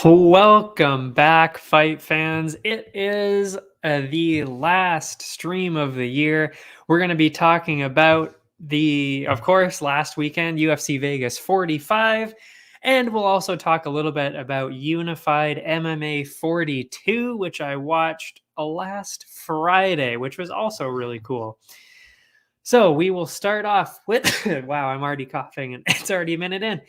Welcome back, fight fans. It is the last stream of the year. We're going to be talking about of course, last weekend, UFC Vegas 45. And we'll also talk a little bit about Unified MMA 42, which I watched last Friday, which was also really cool. So we will start off with, wow, I'm already coughing and it's already a minute in,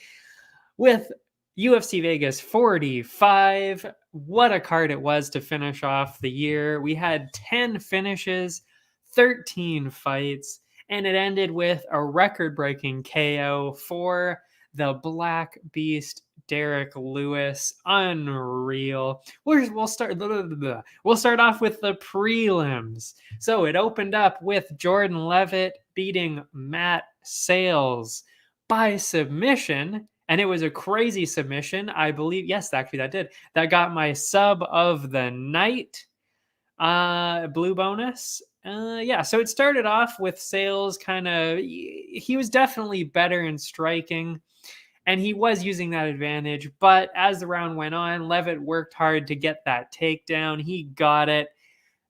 with UFC Vegas 45. What a card it was to finish off the year. We had 10 finishes, 13 fights, and it ended with a record-breaking KO for the Black Beast, Derek Lewis. Unreal. We'll start off with the prelims. So it opened up with Jordan Levitt beating Matt Sales by submission. And it was a crazy submission, I believe. Yes, actually, that did. That got my sub of the night. Blue bonus. Yeah, so it started off with Sales he was definitely better in striking, and he was using that advantage. But as the round went on, Levitt worked hard to get that takedown. He got it.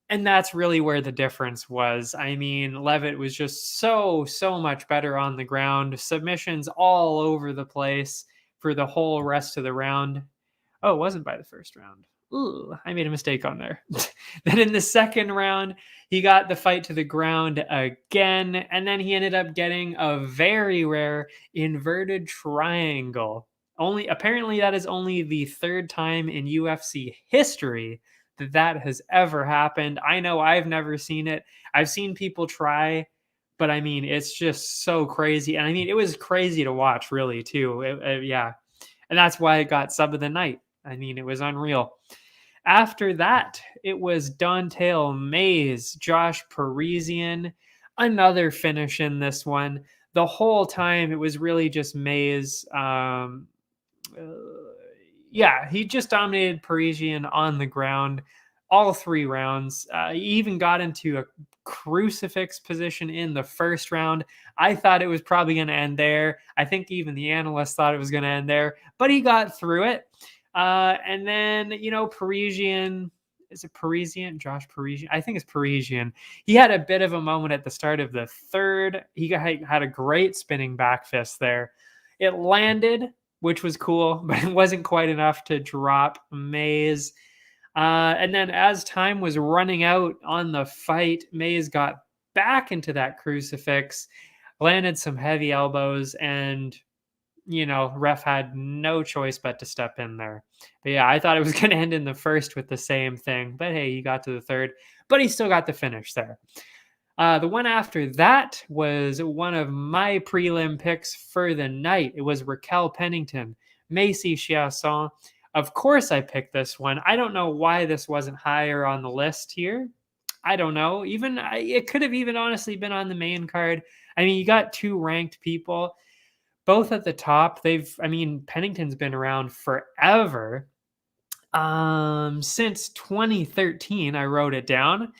And that's really where the difference was. I mean, Levitt was just so much better on the ground. Submissions all over the place for the whole rest of the round. Oh, it wasn't by the first round. Ooh, I made a mistake on there. Then in the second round, he got the fight to the ground again. And then he ended up getting a very rare inverted triangle. Apparently, that is only the third time in UFC history that has ever happened. I know I've never seen it. I've seen people try, but I mean, it's just so crazy. And I mean, it was crazy to watch, really, too. Yeah. And that's why it got sub of the night. I mean, it was unreal. After that, it was Don'Tale Mayes, Josh Parisian, another finish in this one. The whole time, it was really just Mayes. Yeah, he just dominated Parisian on the ground all 3 rounds. He even got into a crucifix position in the first round. I thought it was probably going to end there. I think even the analysts thought it was going to end there, but he got through it. And then, Parisian, is it Parisian? Josh Parisian? I think it's Parisian. He had a bit of a moment at the start of the third. He had a great spinning back fist there. It landed, which was cool, but it wasn't quite enough to drop Mayes. And then as time was running out on the fight, Mayes got back into that crucifix, landed some heavy elbows, and, ref had no choice but to step in there. But yeah, I thought it was going to end in the first with the same thing. But hey, he got to the third, but he still got the finish there. The one after that was one of my prelim picks for the night. It was Raquel Pennington, Macy Chiasson. Of course I picked this one. I don't know why this wasn't higher on the list here. I don't know. It could have even honestly been on the main card. I mean, you got 2 ranked people, both at the top. Pennington's been around forever. Since 2013, I wrote it down.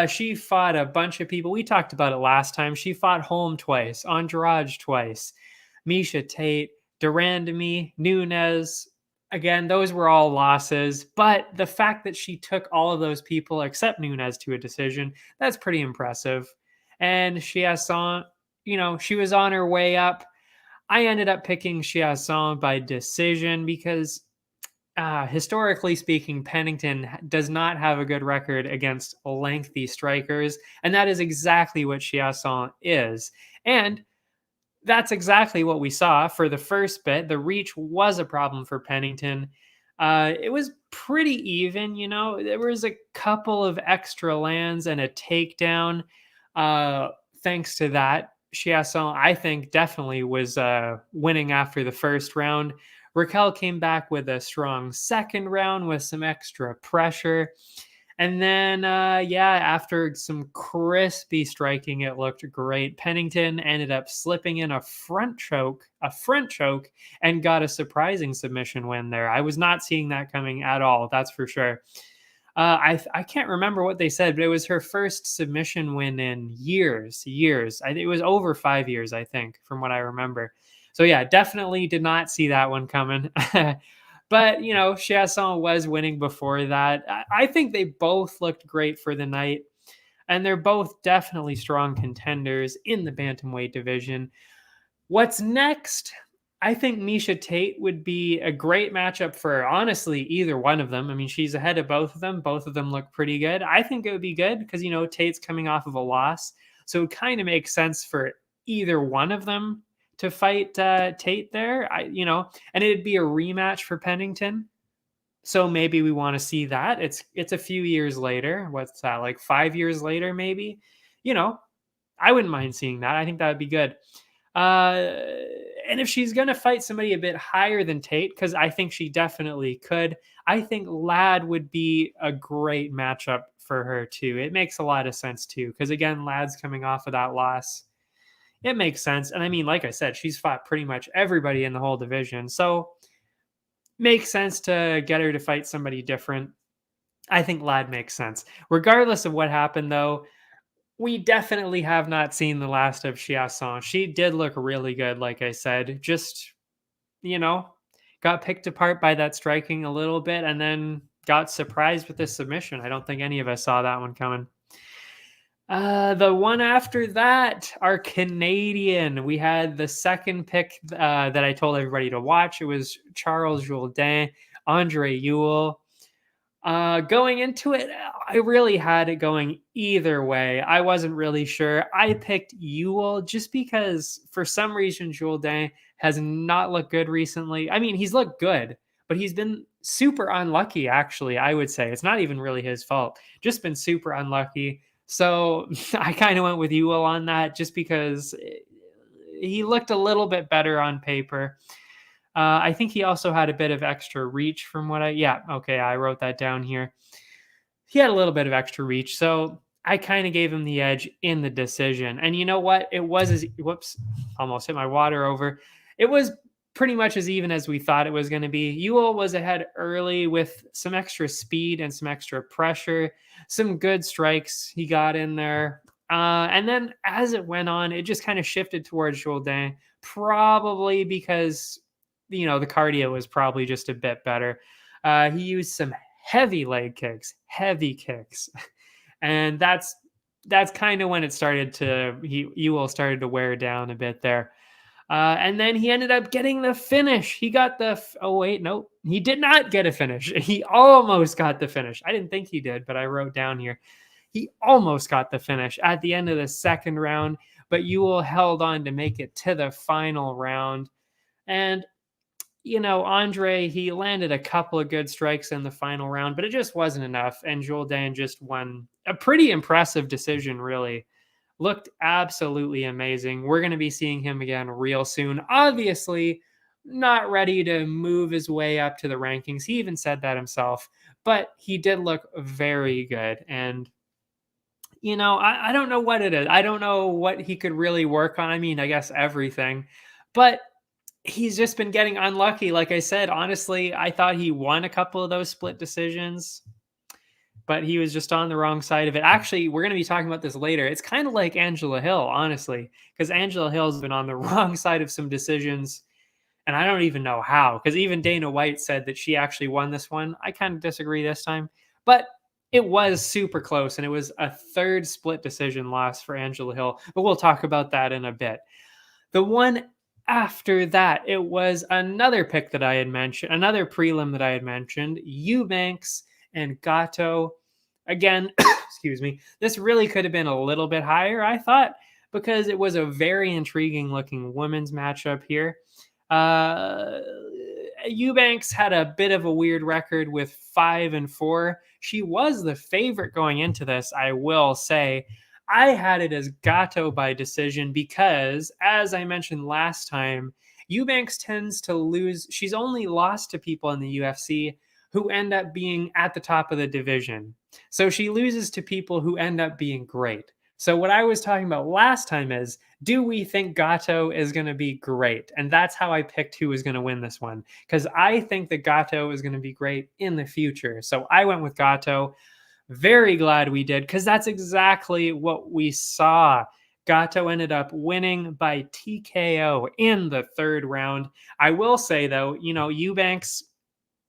She fought a bunch of people. We talked about it last time. She fought Holm twice, Andrade twice, Misha Tate, Durandamy, Nunes. Again, those were all losses. But the fact that she took all of those people except Nunes to a decision, that's pretty impressive. And Chiasson, she was on her way up. I ended up picking Chiasson by decision because historically speaking, Pennington does not have a good record against lengthy strikers, and that is exactly what Chiasson is. And that's exactly what we saw for the first bit. The reach was a problem for Pennington. It was pretty even, There was a couple of extra lands and a takedown. Thanks to that, Chiasson, I think, definitely was winning after the first round. Raquel came back with a strong second round with some extra pressure. And then, after some crispy striking, it looked great. Pennington ended up slipping in a front choke, and got a surprising submission win there. I was not seeing that coming at all, that's for sure. I can't remember what they said, but it was her first submission win in years. It was over 5 years, I think, from what I remember. So yeah, definitely did not see that one coming. But, Chiasson was winning before that. I think they both looked great for the night, and they're both definitely strong contenders in the bantamweight division. What's next? I think Miesha Tate would be a great matchup for, honestly, either one of them. I mean, she's ahead of both of them. Both of them look pretty good. I think it would be good because, Tate's coming off of a loss. So it kind of makes sense for either one of them to fight Tate there. And it'd be a rematch for Pennington. So maybe we want to see that. It's a few years later. What's that, like 5 years later, maybe? I wouldn't mind seeing that. I think that would be good. And if she's going to fight somebody a bit higher than Tate, because I think she definitely could, I think Ladd would be a great matchup for her too. It makes a lot of sense too, because again, Ladd's coming off of that loss. It makes sense. And I mean, like I said, she's fought pretty much everybody in the whole division. So makes sense to get her to fight somebody different. I think Ladd makes sense. Regardless of what happened, though, we definitely have not seen the last of Chiasson. She did look really good, like I said. Just, got picked apart by that striking a little bit and then got surprised with the submission. I don't think any of us saw that one coming. The one after that, our Canadian. We had the second pick that I told everybody to watch. It was Charles Jourdain, Andre Ewell. Going into it, I really had it going either way. I wasn't really sure. I picked Ewell just because for some reason Jourdain has not looked good recently. I mean, he's looked good, but he's been super unlucky, actually, I would say. It's not even really his fault. Just been super unlucky. So I kind of went with Ewell on that just because he looked a little bit better on paper. I think he also had a bit of extra reach from what I wrote that down here. He had a little bit of extra reach, so I kind of gave him the edge in the decision. And you know what? It was almost hit my water over. It was pretty much as even as we thought it was going to be. Ewell was ahead early with some extra speed and some extra pressure, some good strikes he got in there. And then as it went on, it just kind of shifted towards Jourdain, probably because the cardio was probably just a bit better. He used some heavy leg kicks, and that's kind of when it started to Ewell started to wear down a bit there. And then he ended up getting the finish. He got he did not get a finish. He almost got the finish. I didn't think he did, but I wrote down here. He almost got the finish at the end of the second round, but Ewell held on to make it to the final round. And Andre, he landed a couple of good strikes in the final round, but it just wasn't enough. And Jourdain just won a pretty impressive decision, really. Looked absolutely amazing. We're going to be seeing him again real soon. Obviously, not ready to move his way up to the rankings. He even said that himself, but he did look very good. And, I don't know what it is. I don't know what he could really work on. I mean, I guess everything, but he's just been getting unlucky. Like I said, honestly, I thought he won a couple of those split decisions, but he was just on the wrong side of it. Actually, we're going to be talking about this later. It's kind of like Angela Hill, honestly, because Angela Hill's been on the wrong side of some decisions, and I don't even know how, because even Dana White said that she actually won this one. I kind of disagree this time, but it was super close, and it was a third split decision loss for Angela Hill, but we'll talk about that in a bit. The one after that, it was another pick that I had mentioned, another prelim that I had mentioned, Eubanks and Gato. Again, excuse me, this really could have been a little bit higher, I thought, because it was a very intriguing looking women's matchup here. Eubanks had a bit of a weird record with 5-4. She was the favorite going into this, I will say. I had it as Gato by decision because, as I mentioned last time, Eubanks tends to lose. She's only lost to people in the UFC who end up being at the top of the division. So she loses to people who end up being great. So what I was talking about last time is, do we think Gato is going to be great? And that's how I picked who was going to win this one, because I think that Gato is going to be great in the future. So I went with Gato. Very glad we did, because that's exactly what we saw. Gato ended up winning by TKO in the third round. I will say, though, Eubanks,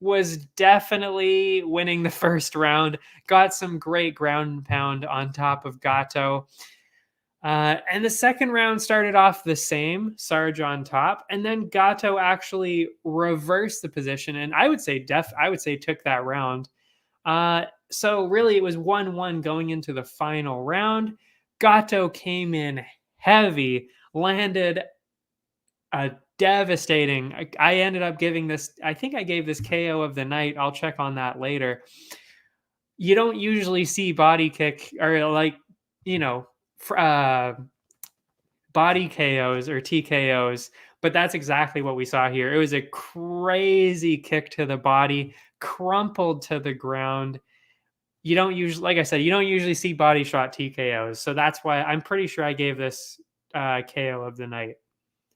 was definitely winning the first round. Got some great ground and pound on top of Gato. And the second round started off the same, Sarge on top, and then Gato actually reversed the position, and I would say took that round. So really, it was 1-1 going into the final round. Gato came in heavy, landed a devastating. I ended up giving this. I think I gave this KO of the night. I'll check on that later. You don't usually see body kick or body KOs or TKOs, but that's exactly what we saw here. It was a crazy kick to the body, crumpled to the ground. You don't usually, like I said, you don't usually see body shot TKOs. So that's why I'm pretty sure I gave this KO of the night,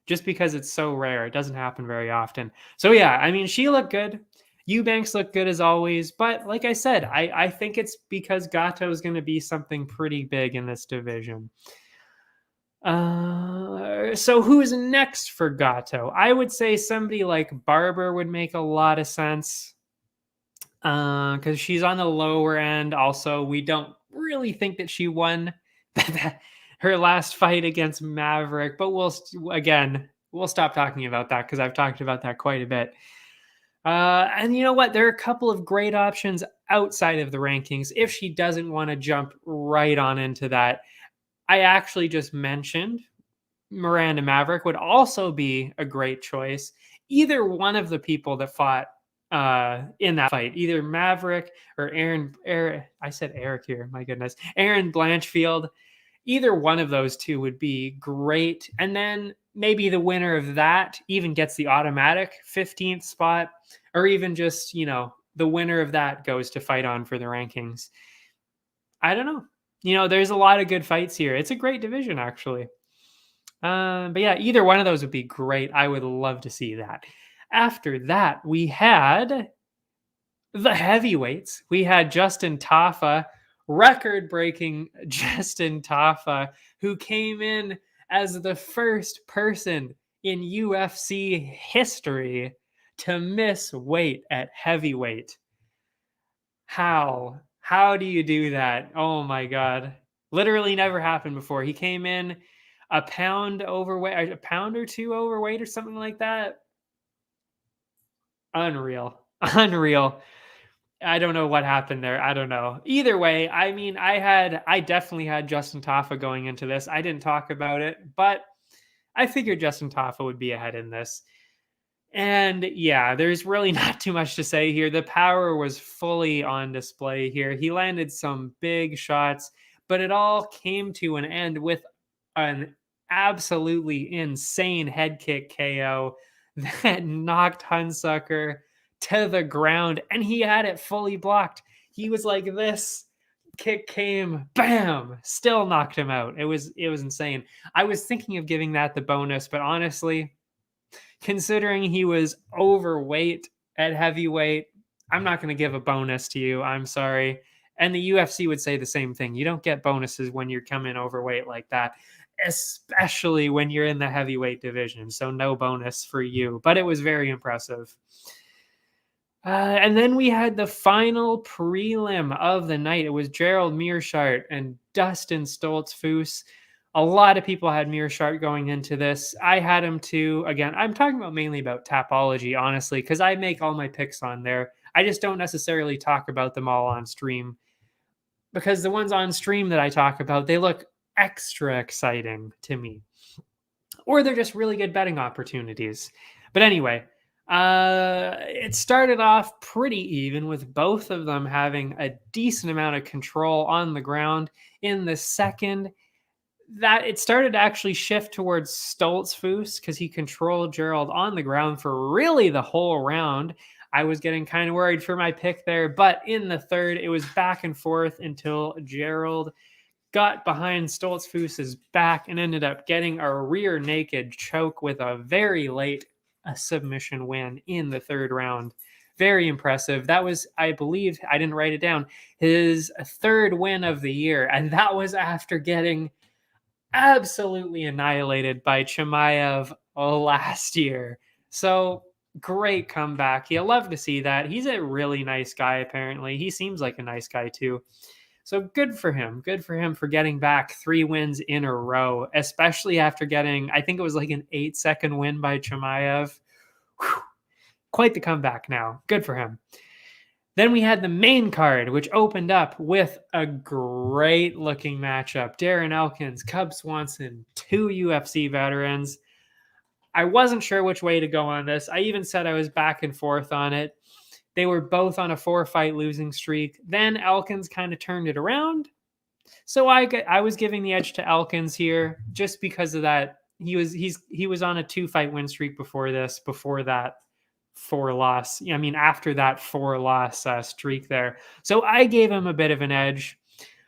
just because it's so rare. It doesn't happen very often. So yeah, I mean, she looked good. Eubanks looked good as always. But like I said, I think it's because Gato is going to be something pretty big in this division. So who's next for Gato? I would say somebody like Barber would make a lot of sense. Because she's on the lower end. Also, we don't really think that she won her last fight against Maverick, but we'll stop talking about that because I've talked about that quite a bit. And you know what? There are a couple of great options outside of the rankings if she doesn't want to jump right on into that. I actually just mentioned Miranda Maverick would also be a great choice. Either one of the people that fought in that fight, either Maverick or Aaron. I said Eric here. My goodness, Aaron Blanchfield. Either one of those two would be great, and then maybe the winner of that even gets the automatic 15th spot, or even just the winner of that goes to fight on for the rankings. I don't know. There's a lot of good fights here. It's a great division, actually. But yeah, either one of those would be great. I would love to see that. After that, we had the heavyweights. We had Justin Tafa, record-breaking Justin Tafa, who came in as the first person in UFC history to miss weight at heavyweight. How do you do that? Oh my God. Literally never happened before. He came in a pound overweight, a pound or two overweight or something like that. Unreal. I don't know what happened there. I don't know. Either way, I mean, I definitely had Justin Tafa going into this. I didn't talk about it, but I figured Justin Tafa would be ahead in this. And yeah, there's really not too much to say here. The power was fully on display here. He landed some big shots, but it all came to an end with an absolutely insane head kick KO that knocked Hunsucker to the ground, and he had it fully blocked. He was like this. Kick came, bam, still knocked him out. It was insane. I was thinking of giving that the bonus, but honestly, considering he was overweight at heavyweight, I'm not going to give a bonus to you. I'm sorry. And the UFC would say the same thing. You don't get bonuses when you come in overweight like that, especially when you're in the heavyweight division. So no bonus for you, but it was very impressive. And then we had the final prelim of the night. It was Gerald Meershart and Dustin Foose. A lot of people had Meershart going into this. I had him too. Again, I'm talking mainly about Tapology, honestly, because I make all my picks on there. I just don't necessarily talk about them all on stream, because the ones on stream that I talk about, they look extra exciting to me, or they're just really good betting opportunities. But anyway, it started off pretty even with both of them having a decent amount of control on the ground. In the second, that it started to actually shift towards Foose because he controlled Gerald on the ground for really the whole round. I was getting kind of worried for my pick there, but in the third, it was back and forth until Gerald got behind Foose's back and ended up getting a rear naked choke with a very late submission win in the third round. Very impressive. That was, I believe, I didn't write it down, his third win of the year, and that was after getting absolutely annihilated by Chimaev last year. So Great comeback. You love to see that. He's a really nice guy, apparently. He seems like a nice guy, too. So good for him. Good for him for getting back 3 wins in a row, especially after getting, I think it was like an 8-second win by Chimaev. Whew. Quite the comeback now. Good for him. Then we had the main card, which opened up with a great looking matchup. Darren Elkins, Cub Swanson, 2 UFC veterans. I wasn't sure which way to go on this. I even said I was back and forth on it. They were both on a 4-fight losing streak. Then Elkins kind of turned it around. So I was giving the edge to Elkins here just because of that. He was on a 2-fight win streak before this, before that 4-loss. I mean, after that 4-loss streak there. So I gave him a bit of an edge.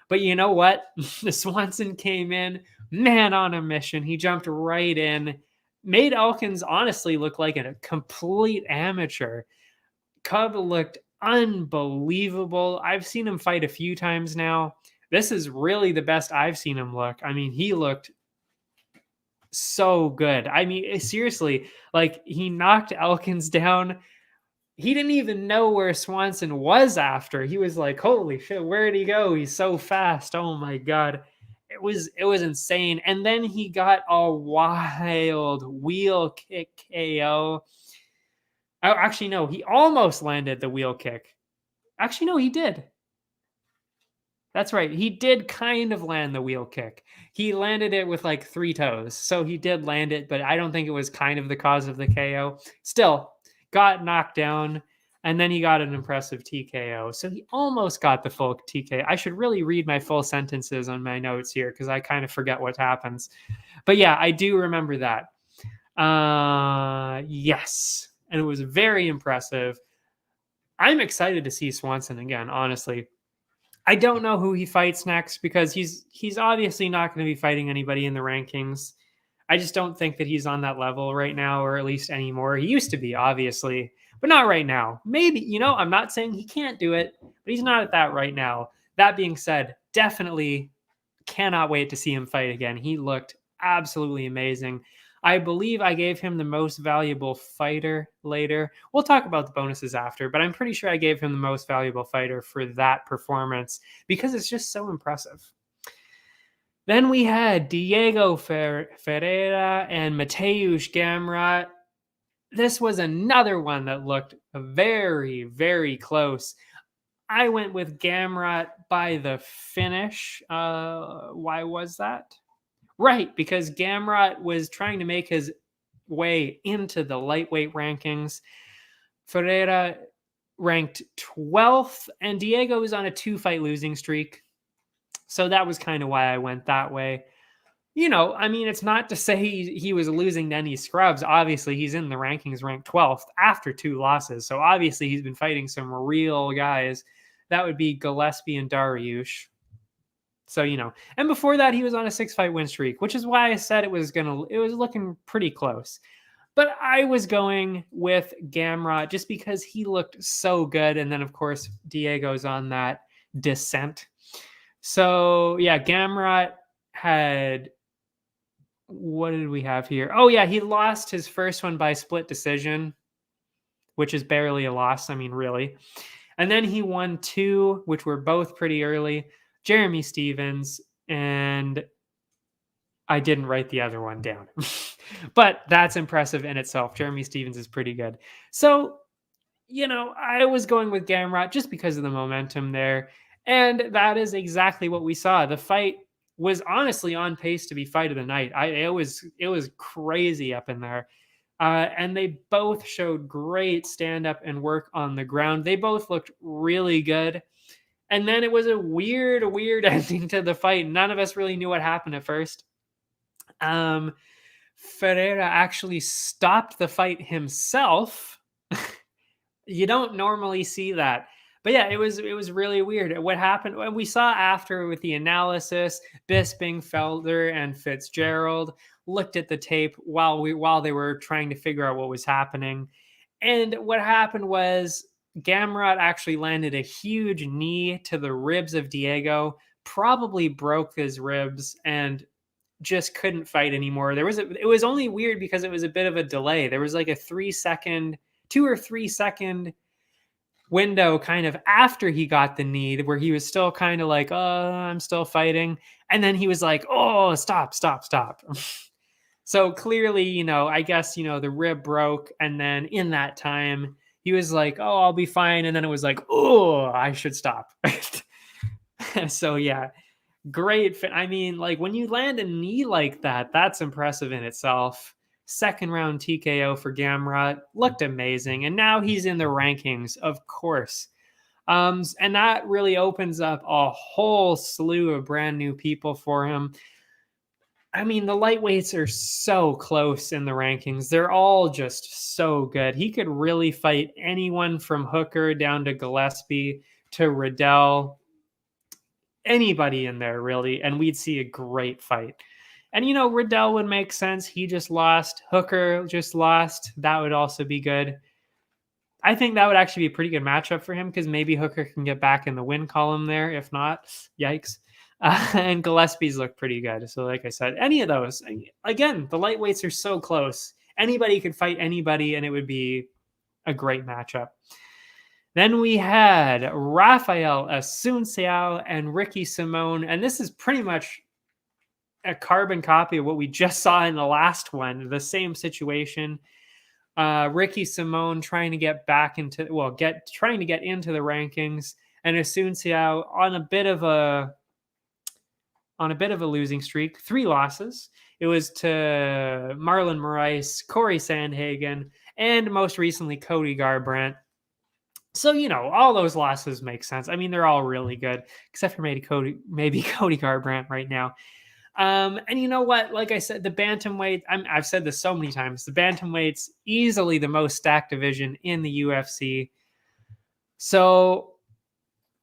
But you know what? The Swanson came in, man on a mission. He jumped right in. Made Elkins honestly look like a complete amateur. Cub looked unbelievable. I've seen him fight a few times now. This is really the best I've seen him look. I mean, he looked so good. I mean, seriously, like he knocked Elkins down. He didn't even know where Swanson was after. He was like, holy shit, where did he go? He's so fast. Oh my God. It was insane. And then he got a wild wheel kick KO. Oh, actually, no, he almost landed the wheel kick. Actually, no, he did. That's right. He did kind of land the wheel kick. He landed it with like 3 toes. So he did land it, but I don't think it was kind of the cause of the KO. Still, got knocked down. And then he got an impressive TKO. So he almost got the full TKO. I should really read my full sentences on my notes here because I kind of forget what happens. But yeah, I do remember that. Yes. And it was very impressive. I'm excited to see Swanson again, honestly. I don't know who he fights next because he's obviously not going to be fighting anybody in the rankings. I just don't think that he's on that level right now, or at least anymore. He used to be, obviously, but not right now. Maybe, I'm not saying he can't do it, but he's not at that right now. That being said, definitely cannot wait to see him fight again. He looked absolutely amazing. I believe I gave him the most valuable fighter later. We'll talk about the bonuses after, but I'm pretty sure I gave him the most valuable fighter for that performance because it's just so impressive. Then we had Diego Ferreira and Mateusz Gamra. This was another one that looked very, very close. I went with Gamra by the finish. Why was that? Right, because Gamrot was trying to make his way into the lightweight rankings. Ferreira ranked 12th, and Diego was on a 2-fight losing streak. So that was kind of why I went that way. I mean, it's not to say he was losing to any scrubs. Obviously, he's in the rankings ranked 12th after 2 losses. So obviously, he's been fighting some real guys. That would be Gillespie and Dariush. So, and before that, he was on a 6-fight win streak, which is why I said it was looking pretty close. But I was going with Gamra just because he looked so good. And then, of course, Diego's on that descent. So, yeah, Gamra had, what did we have here? Oh, yeah, he lost his first one by split decision, which is barely a loss. I mean, really. And then he won 2, which were both pretty early. Jeremy Stevens, and I didn't write the other one down. But that's impressive in itself. Jeremy Stevens is pretty good. So, I was going with Gamrot just because of the momentum there. And that is exactly what we saw. The fight was honestly on pace to be fight of the night. It was crazy up in there. And they both showed great stand-up and work on the ground. They both looked really good. And then it was a weird ending to the fight. None of us really knew what happened at first. Ferreira actually stopped the fight himself. You don't normally see that. But yeah, it was really weird. What happened, we saw after with the analysis, Bisping, Felder, and Fitzgerald looked at the tape while they were trying to figure out what was happening. And what happened was Gamrot actually landed a huge knee to the ribs of Diego, probably broke his ribs, and just couldn't fight anymore. It was only weird because it was a bit of a delay. There was like a 3-second 2 or 3 second window kind of after he got the knee where he was still kind of like, oh, I'm still fighting. And then he was like, oh, stop. So clearly, I guess, the rib broke. And then in that time, he was like, oh, I'll be fine. And then it was like, oh, I should stop. So, yeah, great. I mean, like when you land a knee like that, that's impressive in itself. Second round TKO for Gamra, looked amazing. And now he's in the rankings, of course. And that really opens up a whole slew of brand new people for him. I mean, the lightweights are so close in the rankings. They're all just so good. He could really fight anyone from Hooker down to Gillespie to Riddell, anybody in there really, and we'd see a great fight. And, Riddell would make sense. He just lost. Hooker just lost. That would also be good. I think that would actually be a pretty good matchup for him because maybe Hooker can get back in the win column there. If not, yikes. And Gillespie's look pretty good. So like I said, any of those, again, the lightweights are so close. Anybody could fight anybody, and it would be a great matchup. Then we had Raphael, Assuncio, and Ricky Simone. And this is pretty much a carbon copy of what we just saw in the last one. The same situation. Ricky Simone trying to get back into, trying to get into the rankings. And Assuncio on a bit of a losing streak, 3 losses. It was to Marlon Moraes, Corey Sandhagen, and most recently Cody Garbrandt. So, all those losses make sense. I mean, they're all really good, except for maybe Cody Garbrandt right now. And you know what? Like I said, the bantamweight, I've said this so many times, the bantamweight's easily the most stacked division in the UFC. So,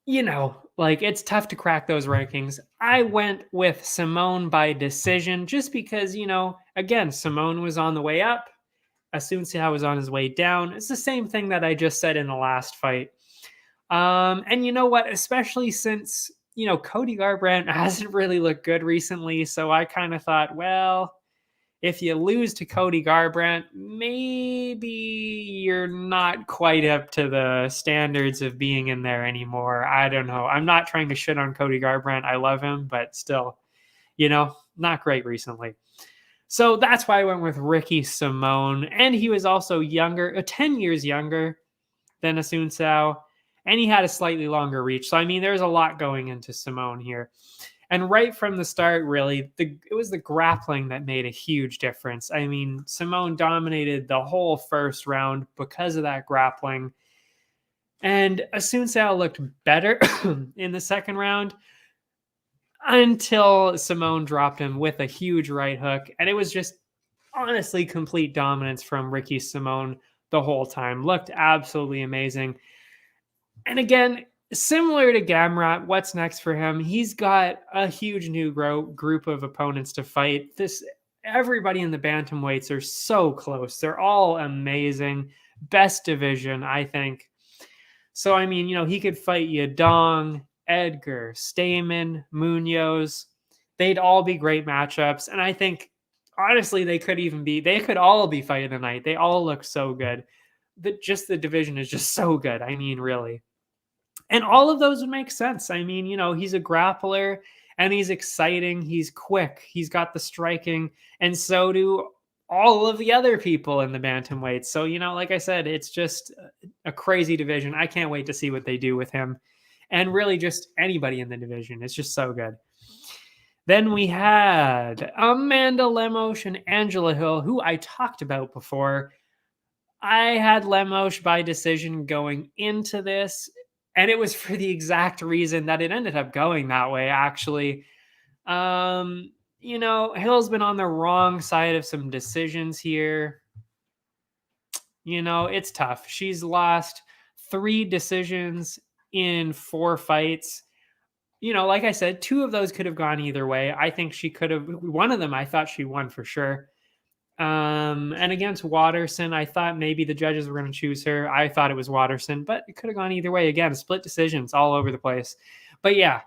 it's tough to crack those rankings. I went with Simone by decision just because, again, Simone was on the way up. Assuncio was on his way down. It's the same thing that I just said in the last fight. And you know what? Especially since, Cody Garbrandt hasn't really looked good recently. So I kind of thought, well, if you lose to Cody Garbrandt, maybe you're not quite up to the standards of being in there anymore. I don't know. I'm not trying to shit on Cody Garbrandt. I love him, but still, not great recently. So that's why I went with Ricky Simone. And he was also younger, 10 years younger than Assuncio. And he had a slightly longer reach. So, I mean, there's a lot going into Simone here. And right from the start, really, it was the grappling that made a huge difference. I mean, Simone dominated the whole first round because of that grappling. And Assuncio looked better in the second round until Simone dropped him with a huge right hook. And it was just honestly complete dominance from Ricky Simone the whole time. Looked absolutely amazing. And again, similar to Gamra, what's next for him? He's got a huge new group of opponents to fight. Everybody in the bantamweights are so close. They're all amazing. Best division, I think. So, I mean, he could fight Yadong, Edgar, Stamen, Munoz. They'd all be great matchups. And I think, honestly, they could all be fight of the night. They all look so good. The division is just so good. I mean, really. And all of those would make sense. I mean, he's a grappler and he's exciting. He's quick. He's got the striking. And so do all of the other people in the bantamweight. So, like I said, it's just a crazy division. I can't wait to see what they do with him. And really just anybody in the division. It's just so good. Then we had Amanda Lemos and Angela Hill, who I talked about before. I had Lemos by decision going into this. And it was for the exact reason that it ended up going that way, actually. Hill's been on the wrong side of some decisions here. It's tough. She's lost 3 decisions in 4 fights. Like I said, 2 of those could have gone either way. I think she could have. One of them, I thought she won for sure. And against Watterson, I thought maybe the judges were going to choose her. I thought it was Watterson, but it could have gone either way. Again, split decisions all over the place. But yeah,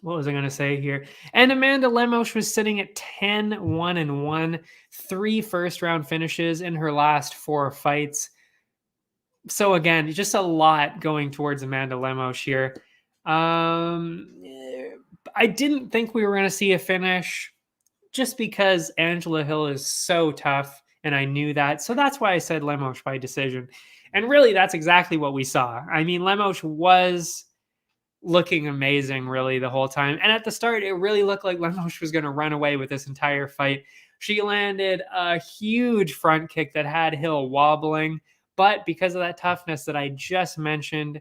what was I going to say here? And Amanda Lemos was sitting at 10-1-1, 3 first-round finishes in her last 4 fights. So again, just a lot going towards Amanda Lemos here. I didn't think we were going to see a finish just because Angela Hill is so tough, and I knew that. So that's why I said Lemos by decision. And really, that's exactly what we saw. I mean, Lemos was looking amazing really the whole time. And at the start, it really looked like Lemos was going to run away with this entire fight. She landed a huge front kick that had Hill wobbling. But because of that toughness that I just mentioned,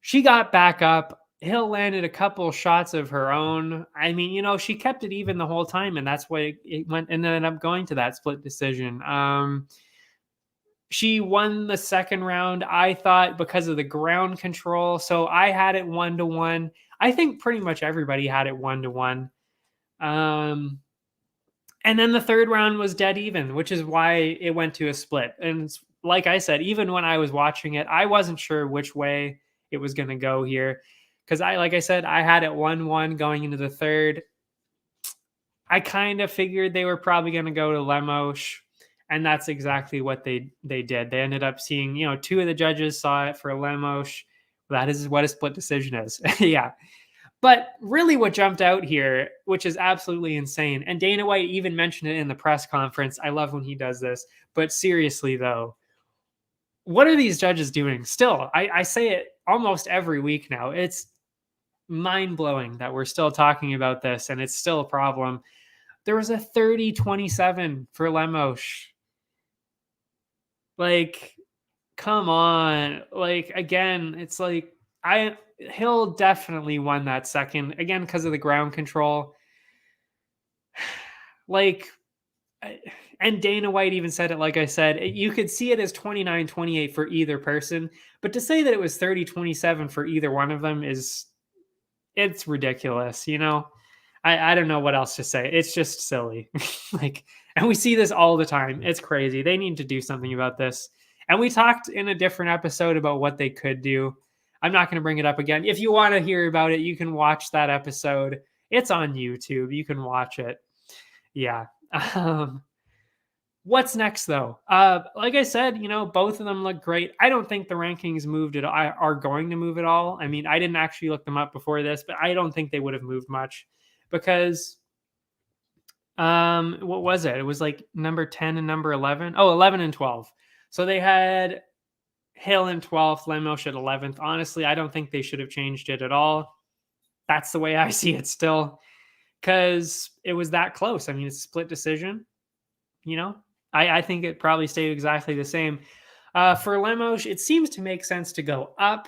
she got back up. Hill landed a couple shots of her own. I mean, you know, she kept it even the whole time, and that's why it went and ended up going to that split decision. She won the second round, I thought, because of the ground control. So I had it 1-1. I think pretty much everybody had it 1-1. And then the third round was dead even, which is why it went to a split. And like I said, even when I was watching it, I wasn't sure which way it was going to go here. Because like I said, I had it 1-1 going into the third. I kind of figured they were probably going to go to Lemos. And that's exactly what they did. They ended up seeing, you know, 2 of the judges saw it for Lemos. That is what a split decision is. Yeah. But really what jumped out here, which is absolutely insane, and Dana White even mentioned it in the press conference. I love when he does this. But seriously, though, what are these judges doing? Still, I say it almost every week now. It's mind-blowing that we're still talking about this, and it's still a problem. There was a 30-27 for Lemos. Like, come on. Like, again, it's like Hill definitely won that second, again, because of the ground control. Like, and Dana White even said it, like I said, you could see it as 29-28 for either person, but to say that it was 30-27 for either one of them it's ridiculous, you know? I don't know what else to say. It's just silly. Like, and we see this all the time. It's crazy. They need to do something about this. And we talked in a different episode about what they could do. I'm not going to bring it up again. If you want to hear about it, you can watch that episode. It's on YouTube. You can watch it. Yeah. What's next, though? Like I said, you know, both of them look great. I don't think the rankings are going to move at all. I mean, I didn't actually look them up before this, but I don't think they would have moved much because, what was it? It was like number 10 and number 11. Oh, 11 and 12. So they had Hill in 12th, Lemos at 11th. Honestly, I don't think they should have changed it at all. That's the way I see it still, because it was that close. I mean, it's a split decision, you know? I think it probably stayed exactly the same. For Lemos, it seems to make sense to go up.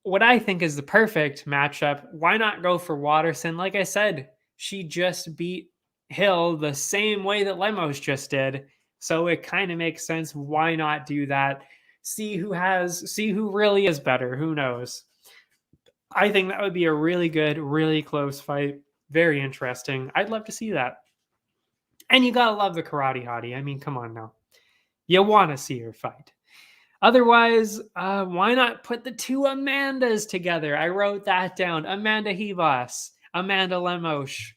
What I think is the perfect matchup, why not go for Waterson? Like I said, she just beat Hill the same way that Lemos just did. So it kind of makes sense. Why not do that? See who really is better. Who knows? I think that would be a really good, really close fight. Very interesting. I'd love to see that. And you gotta love the karate hottie. I mean, come on now. You want to see her fight. Otherwise, why not put the 2 Amandas together? I wrote that down. Amanda Ribas, Amanda Lemos.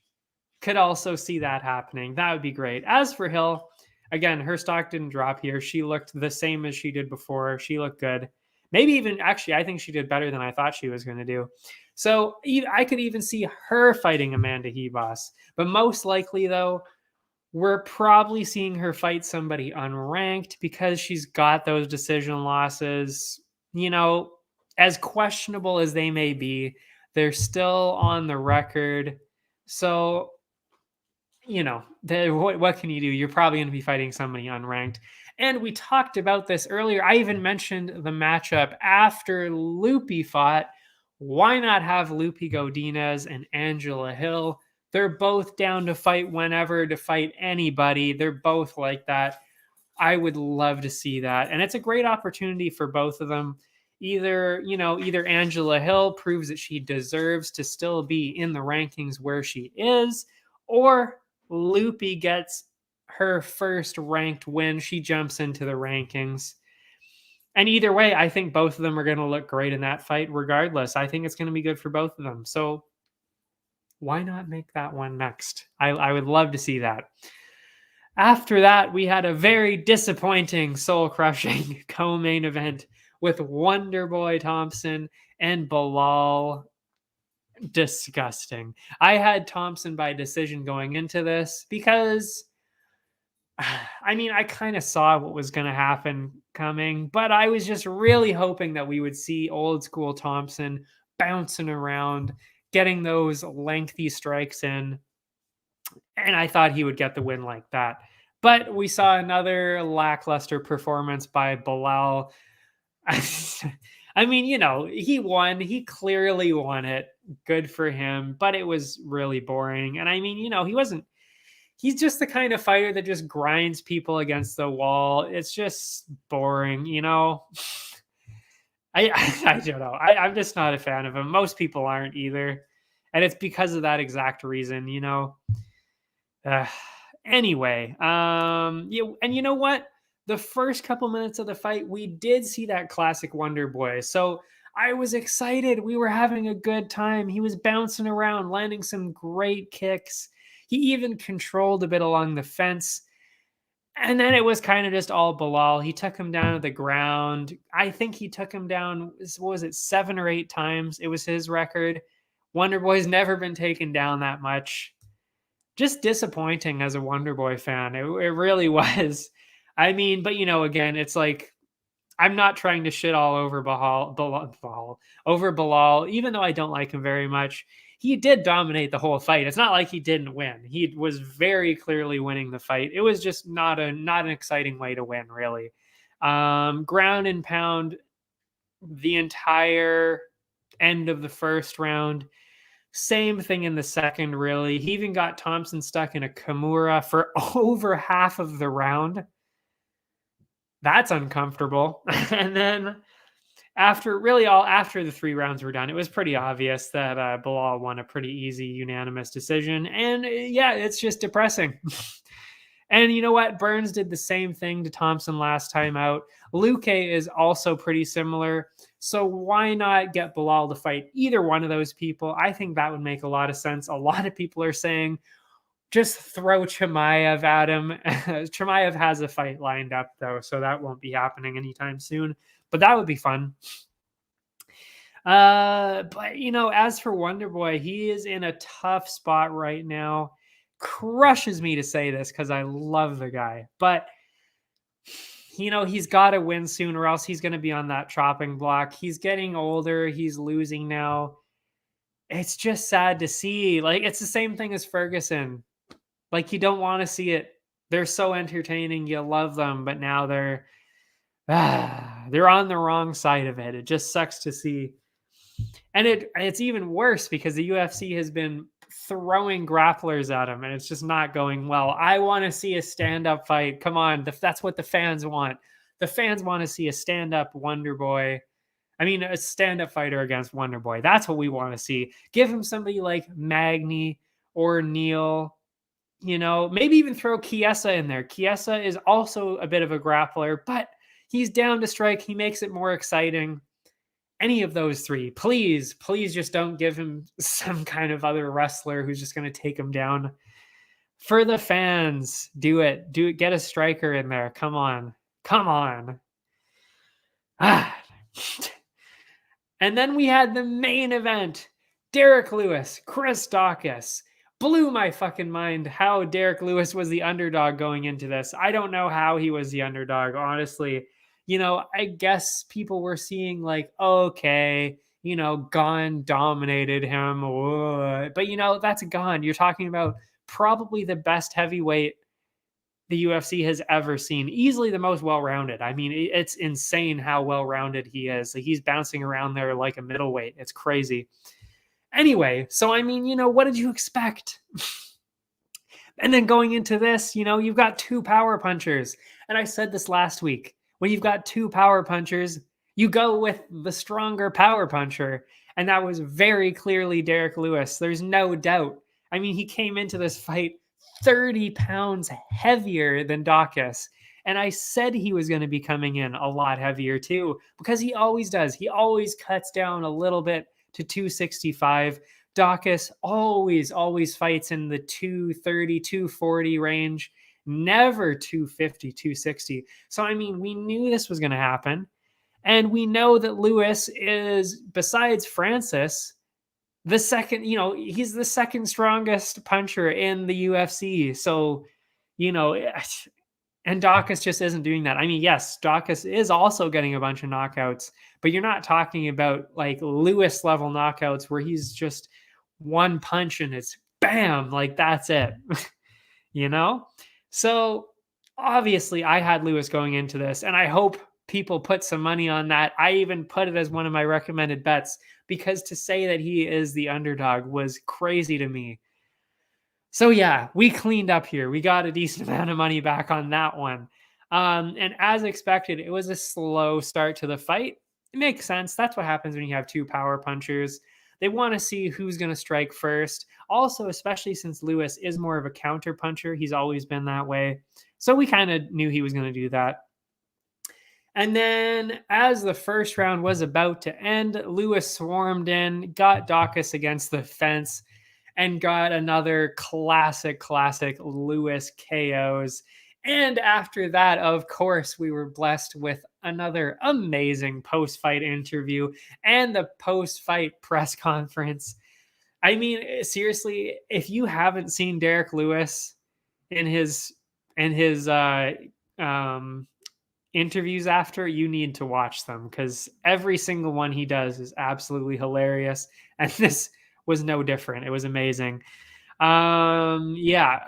Could also see that happening. That would be great. As for Hill, again, her stock didn't drop here. She looked the same as she did before. She looked good. Maybe even, actually, I think she did better than I thought she was going to do. So I could even see her fighting Amanda Ribas. But most likely, though, we're probably seeing her fight somebody unranked because she's got those decision losses. You know, as questionable as they may be, they're still on the record. So, you know, what can you do? You're probably going to be fighting somebody unranked. And we talked about this earlier. I even mentioned the matchup after Lupi fought. Why not have Lupi Godinez and Angela Hill? They're both down to fight whenever, to fight anybody. They're both like that. I would love to see that. And it's a great opportunity for both of them. Either Angela Hill proves that she deserves to still be in the rankings where she is, or Lupi gets her first ranked win. She jumps into the rankings. And either way, I think both of them are going to look great in that fight regardless. I think it's going to be good for both of them. So Why not make that one next? I would love to see that. After that, we had a very disappointing, soul-crushing co-main event with Wonderboy Thompson and Bilal. Disgusting. I had Thompson by decision going into this because, I mean, I kind of saw what was going to happen coming, but I was just really hoping that we would see old school Thompson bouncing around, getting those lengthy strikes in, and I thought he would get the win like that. But we saw another lackluster performance by Bilal. I mean, you know, he won. He clearly won it. Good for him. But it was really boring. And I mean, you know, he's just the kind of fighter that just grinds people against the wall. It's just boring, you know? I don't know. I'm just not a fan of him. Most people aren't either. And it's because of that exact reason, you know? Anyway, and you know what? The first couple minutes of the fight, we did see that classic Wonder Boy. So I was excited. We were having a good time. He was bouncing around, landing some great kicks. He even controlled a bit along the fence. And then it was kind of just all Bilal. He took him down to the ground. I think he took him down, what was it, 7 or 8 times? It was his record. Wonder Boy's never been taken down that much. Just disappointing as a Wonder Boy fan. It really was. I mean, but you know, again, it's like, I'm not trying to shit all over Bilal, even though I don't like him very much. He did dominate the whole fight. It's not like he didn't win. He was very clearly winning the fight. It was just not an exciting way to win, really. Ground and pound the entire end of the first round. Same thing in the second, really. He even got Thompson stuck in a Kimura for over half of the round. That's uncomfortable. And then after the 3 rounds were done, it was pretty obvious that Bilal won a pretty easy unanimous decision. And yeah, it's just depressing. And you know what? Burns did the same thing to Thompson last time out. Luque is also pretty similar. So why not get Bilal to fight either one of those people? I think that would make a lot of sense. A lot of people are saying, just throw Chimaev at him. Chimaev has a fight lined up, though, so that won't be happening anytime soon. But that would be fun. But, you know, as for Wonderboy, he is in a tough spot right now. Crushes me to say this because I love the guy. But, you know, he's got to win soon or else he's going to be on that chopping block. He's getting older. He's losing now. It's just sad to see. Like, it's the same thing as Ferguson. Like, you don't want to see it. They're so entertaining. You love them, but now they're on the wrong side of it. It just sucks to see. And it's even worse because the UFC has been throwing grapplers at him, and it's just not going well. I want to see a stand-up fight. Come on. That's what the fans want. The fans want to see a stand-up Wonderboy. I mean, a stand-up fighter against Wonderboy. That's what we want to see. Give him somebody like Magny or Neil. You know, maybe even throw Chiesa in there. Chiesa is also a bit of a grappler, but he's down to strike. He makes it more exciting. Any of those 3, please just don't give him some kind of other wrestler who's just going to take him down. For the fans, do it. Get a striker in there. Come on. And then we had the main event. Derek Lewis, Chris Daukaus. Blew my fucking mind how Derek Lewis was the underdog going into this. I don't know how he was the underdog, honestly. You know, I guess people were seeing like, okay, you know, Gon dominated him. But, you know, that's Gon. You're talking about probably the best heavyweight the UFC has ever seen. Easily the most well-rounded. I mean, it's insane how well-rounded he is. Like, he's bouncing around there like a middleweight. It's crazy. Anyway, so I mean, you know, what did you expect? And then going into this, you know, you've got 2 power punchers. And I said this last week. When you've got 2 power punchers, you go with the stronger power puncher. And that was very clearly Derek Lewis. There's no doubt. I mean, he came into this fight 30 pounds heavier than Daukaus. And I said he was going to be coming in a lot heavier too, because he always does. He always cuts down a little bit to 265. Dawkins always fights in the 230, 240 range, never 250, 260. So, I mean, we knew this was going to happen. And we know that Lewis is, besides Francis, the second, he's the second strongest puncher in the UFC. So, and Dawkins just isn't doing that. I mean, yes, Dawkins is also getting a bunch of knockouts, but you're not talking about like Lewis level knockouts where he's just one punch and it's bam, like that's it, So obviously I had Lewis going into this, and I hope people put some money on that. I even put it as one of my recommended bets, because to say that he is the underdog was crazy to me. So yeah, we cleaned up here. We got a decent amount of money back on that one. And as expected, it was a slow start to the fight. It makes sense. That's what happens when you have two power punchers. They want to see who's going to strike first. Also, especially since Lewis is more of a counter puncher. He's always been that way. So we kind of knew he was going to do that. And then as the first round was about to end, Lewis swarmed in, got Dawkins against the fence, and got another classic Lewis KOs. And after that, of course, we were blessed with another amazing post-fight interview and the post-fight press conference. I mean, seriously, if you haven't seen Derek Lewis in his interviews after, you need to watch them, because every single one he does is absolutely hilarious. And this was no different. It was amazing. Yeah,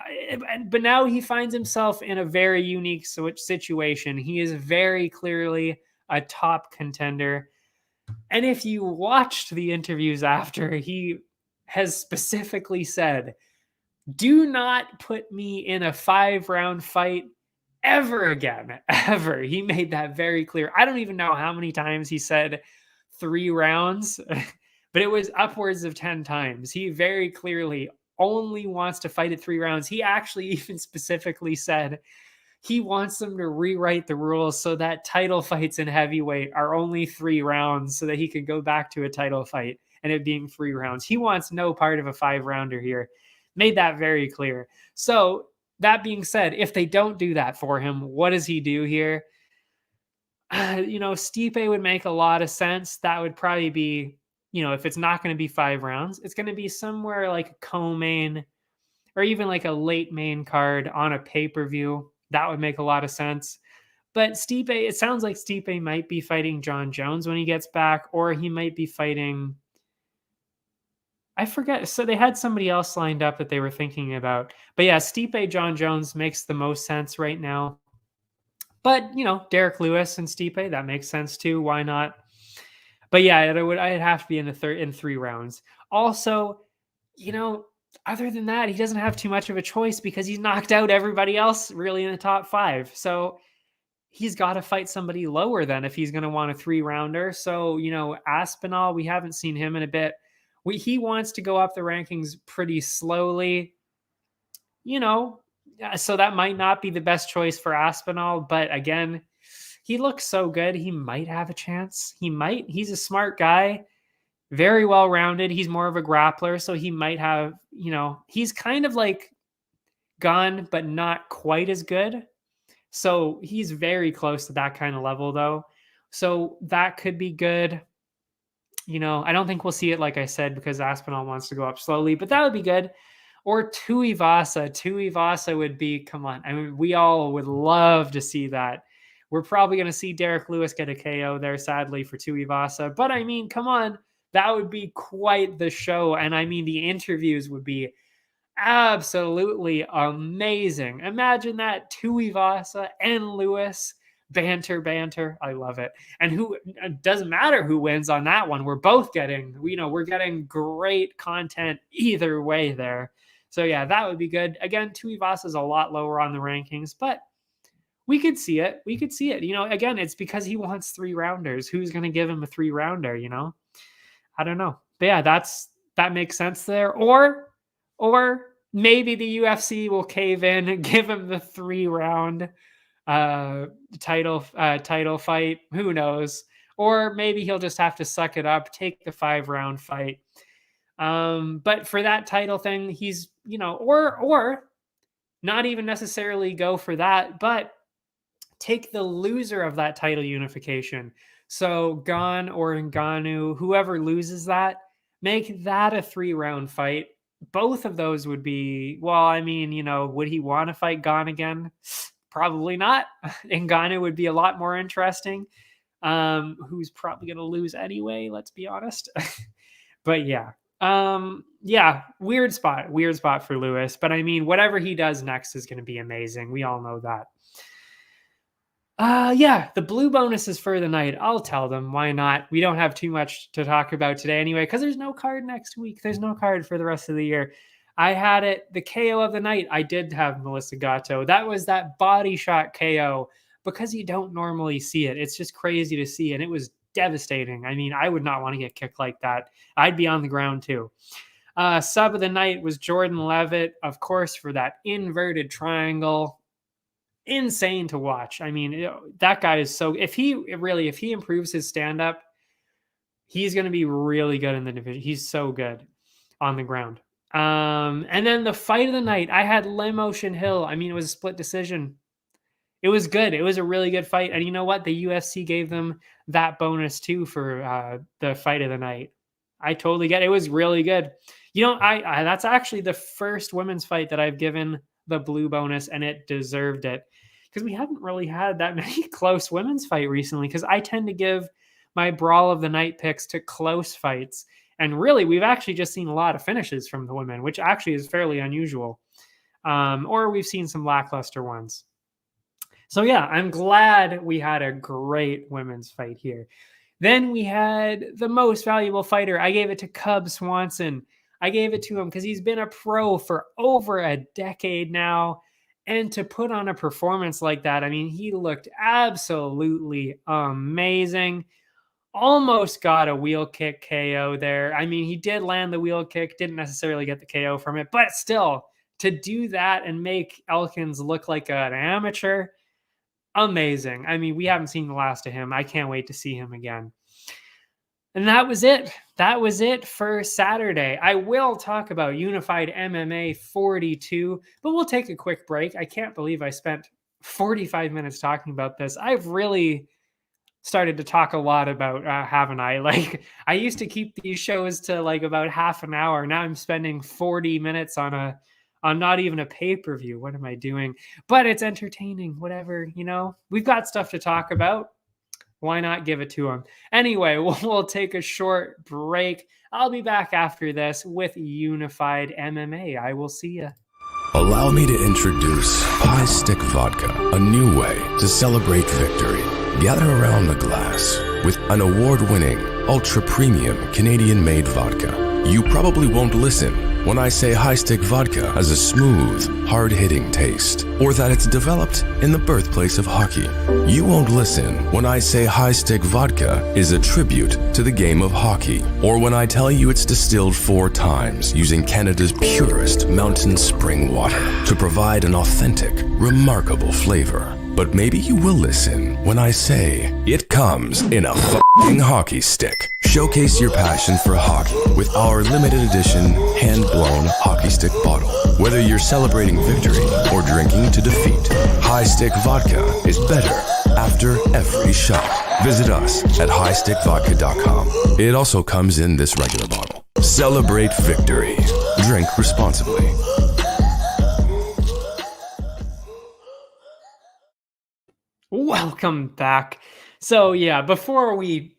but now he finds himself in a very unique situation. He is very clearly a top contender. And if you watched the interviews after, he has specifically said, do not put me in a 5-round fight ever again, ever. He made that very clear. I don't even know how many times he said 3 rounds, but it was upwards of 10 times. He very clearly only wants to fight at 3 rounds. He actually even specifically said he wants them to rewrite the rules so that title fights in heavyweight are only 3 rounds, so that he can go back to a title fight and it being 3 rounds. He wants no part of a 5-rounder here. Made that very clear. So that being said, if they don't do that for him, what does he do here? Stipe would make a lot of sense. That would probably be, if it's not going to be 5 rounds, it's going to be somewhere like a co-main or even like a late main card on a pay-per-view. That would make a lot of sense. But Stipe, it sounds like Stipe might be fighting John Jones when he gets back, or he might be fighting, I forget. So they had somebody else lined up that they were thinking about. But yeah, Stipe, John Jones makes the most sense right now. But, Derek Lewis and Stipe, that makes sense too. Why not? But yeah, I'd have to be in 3 rounds. Also, other than that, he doesn't have too much of a choice, because he's knocked out everybody else really in the top 5. So he's got to fight somebody lower then if he's going to want a 3-rounder. So, Aspinall, we haven't seen him in a bit. He wants to go up the rankings pretty slowly, so that might not be the best choice for Aspinall. But again, he looks so good. He might have a chance. He's a smart guy, very well-rounded. He's more of a grappler, so he might have, he's kind of like Gunn, but not quite as good. So he's very close to that kind of level, though. So that could be good. I don't think we'll see it, like I said, because Aspinall wants to go up slowly, but that would be good. Or Tuivasa. Tuivasa would be, come on. I mean, we all would love to see that. We're probably going to see Derek Lewis get a KO there, sadly, for Tuivasa. But I mean, come on. That would be quite the show. And I mean, the interviews would be absolutely amazing. Imagine that, Tuivasa and Lewis. Banter. I love it. And it doesn't matter who wins on that one. We're both getting, we're getting great content either way there. So yeah, that would be good. Again, Tuivasa is a lot lower on the rankings, but we could see it. Again, it's because he wants 3-rounders. Who's going to give him a 3-rounder, I don't know. But yeah, that makes sense there. Or maybe the UFC will cave in and give him the 3-round title fight. Who knows? Or maybe he'll just have to suck it up, take the 5-round fight. But for that title thing, he's, or not even necessarily go for that, but take the loser of that title unification. So Gon or Ngannou, whoever loses that, make that a 3-round fight. Both of those would be, well, I mean, would he want to fight Gon again? Probably not. Ngannou would be a lot more interesting. Who's probably going to lose anyway, let's be honest. But yeah. Weird spot for Lewis. But I mean, whatever he does next is going to be amazing. We all know that. The blue bonuses for the night. I'll tell them. Why not? We don't have too much to talk about today anyway, because there's no card next week. There's no card for the rest of the year. I had it, the KO of the night. I did have Melissa Gatto. That was that body shot KO, because you don't normally see it. It's just crazy to see, and it was devastating. I mean, I would not want to get kicked like that. I'd be on the ground too. Sub of the night was Jordan Levitt, of course, for that inverted triangle. Insane to watch. I mean, that guy is so, if he improves his stand-up, he's going to be really good in the division. He's so good on the ground. And then the fight of the night, I had Lim Ocean Hill. I mean, it was a split decision. It was good. It was a really good fight. And you know what? The UFC gave them that bonus too for the fight of the night. I totally get it. It was really good. I that's actually the first women's fight that I've given the blue bonus, and it deserved it, because we haven't really had that many close women's fight recently, because I tend to give my Brawl of the Night picks to close fights. And really, we've actually just seen a lot of finishes from the women, which actually is fairly unusual. Or we've seen some lackluster ones. So yeah, I'm glad we had a great women's fight here. Then we had the most valuable fighter. I gave it to Cub Swanson. I gave it to him because he's been a pro for over a decade now. And to put on a performance like that, I mean, he looked absolutely amazing. Almost got a wheel kick KO there. I mean, he did land the wheel kick, didn't necessarily get the KO from it, but still, to do that and make Elkins look like an amateur, amazing. I mean, we haven't seen the last of him. I can't wait to see him again. And that was it. That was it for Saturday. I will talk about Unified MMA 42, but we'll take a quick break. I can't believe I spent 45 minutes talking about this. I've really started to talk a lot about, haven't I? Like, I used to keep these shows to like about half an hour. Now I'm spending 40 minutes on not even a pay-per-view. What am I doing? But it's entertaining, whatever, we've got stuff to talk about. Why not give it to them? Anyway, we'll take a short break. I'll be back after this with Unified MMA. I will see you. Allow me to introduce High Stick Vodka, a new way to celebrate victory. Gather around the glass with an award-winning, ultra-premium Canadian-made vodka. You probably won't listen when I say High Stick Vodka has a smooth, hard-hitting taste, or that it's developed in the birthplace of hockey. You won't listen when I say High Stick Vodka is a tribute to the game of hockey, or when I tell you it's distilled 4 times using Canada's purest mountain spring water to provide an authentic, remarkable flavor. But maybe you will listen when I say it comes in a f***ing hockey stick. Showcase your passion for hockey with our limited edition hand-blown hockey stick bottle. Whether you're celebrating victory or drinking to defeat, High Stick Vodka is better after every shot. Visit us at highstickvodka.com. It also comes in this regular bottle. Celebrate victory. Drink responsibly. Welcome back. So yeah, before we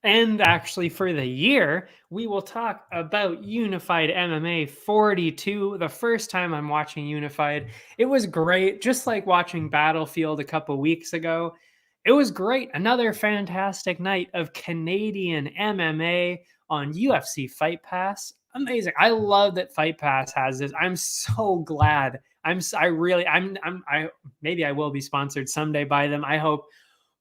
end actually for the year, we will talk about Unified MMA 42. The first time I'm watching Unified, it was great. Just like watching Battlefield a couple weeks ago. It was great. Another fantastic night of Canadian MMA on UFC Fight Pass. Amazing. I love that Fight Pass has this. I'm so glad. Maybe I will be sponsored someday by them, I hope.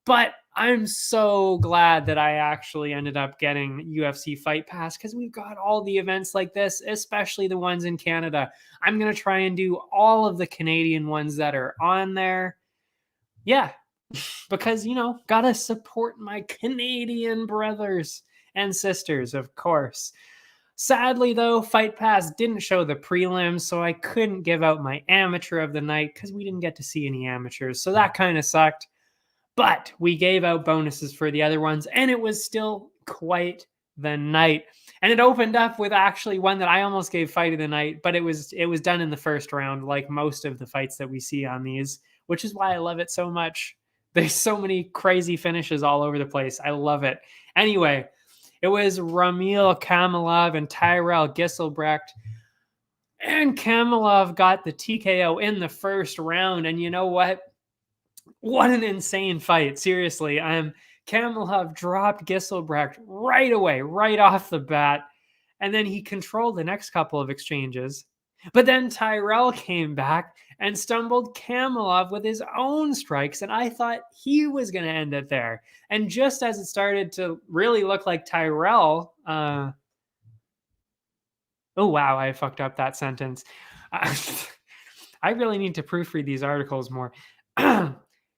But I'm so glad that I actually ended up getting UFC Fight Pass, because we've got all the events like this, especially the ones in Canada. I'm going to try and do all of the Canadian ones that are on there. Yeah, because, got to support my Canadian brothers and sisters, of course. Sadly, though, Fight Pass didn't show the prelims, so I couldn't give out my amateur of the night because we didn't get to see any amateurs. So that kind of sucked. But we gave out bonuses for the other ones, and it was still quite the night. And it opened up with actually one that I almost gave fight of the night, but it was done in the first round, like most of the fights that we see on these, which is why I love it so much. There's so many crazy finishes all over the place. I love it. Anyway, it was Ramil Kamalov and Tyrell Gisselbrecht. And Kamalov got the TKO in the first round. And you know what? What an insane fight. Seriously. Kamalov dropped Gisselbrecht right away, right off the bat. And then he controlled the next couple of exchanges. But then Tyrell came back and stumbled Kamalov with his own strikes, and I thought he was going to end it there. And just as it started to really look like Tyrell, oh wow, I fucked up that sentence. I really need to proofread these articles more.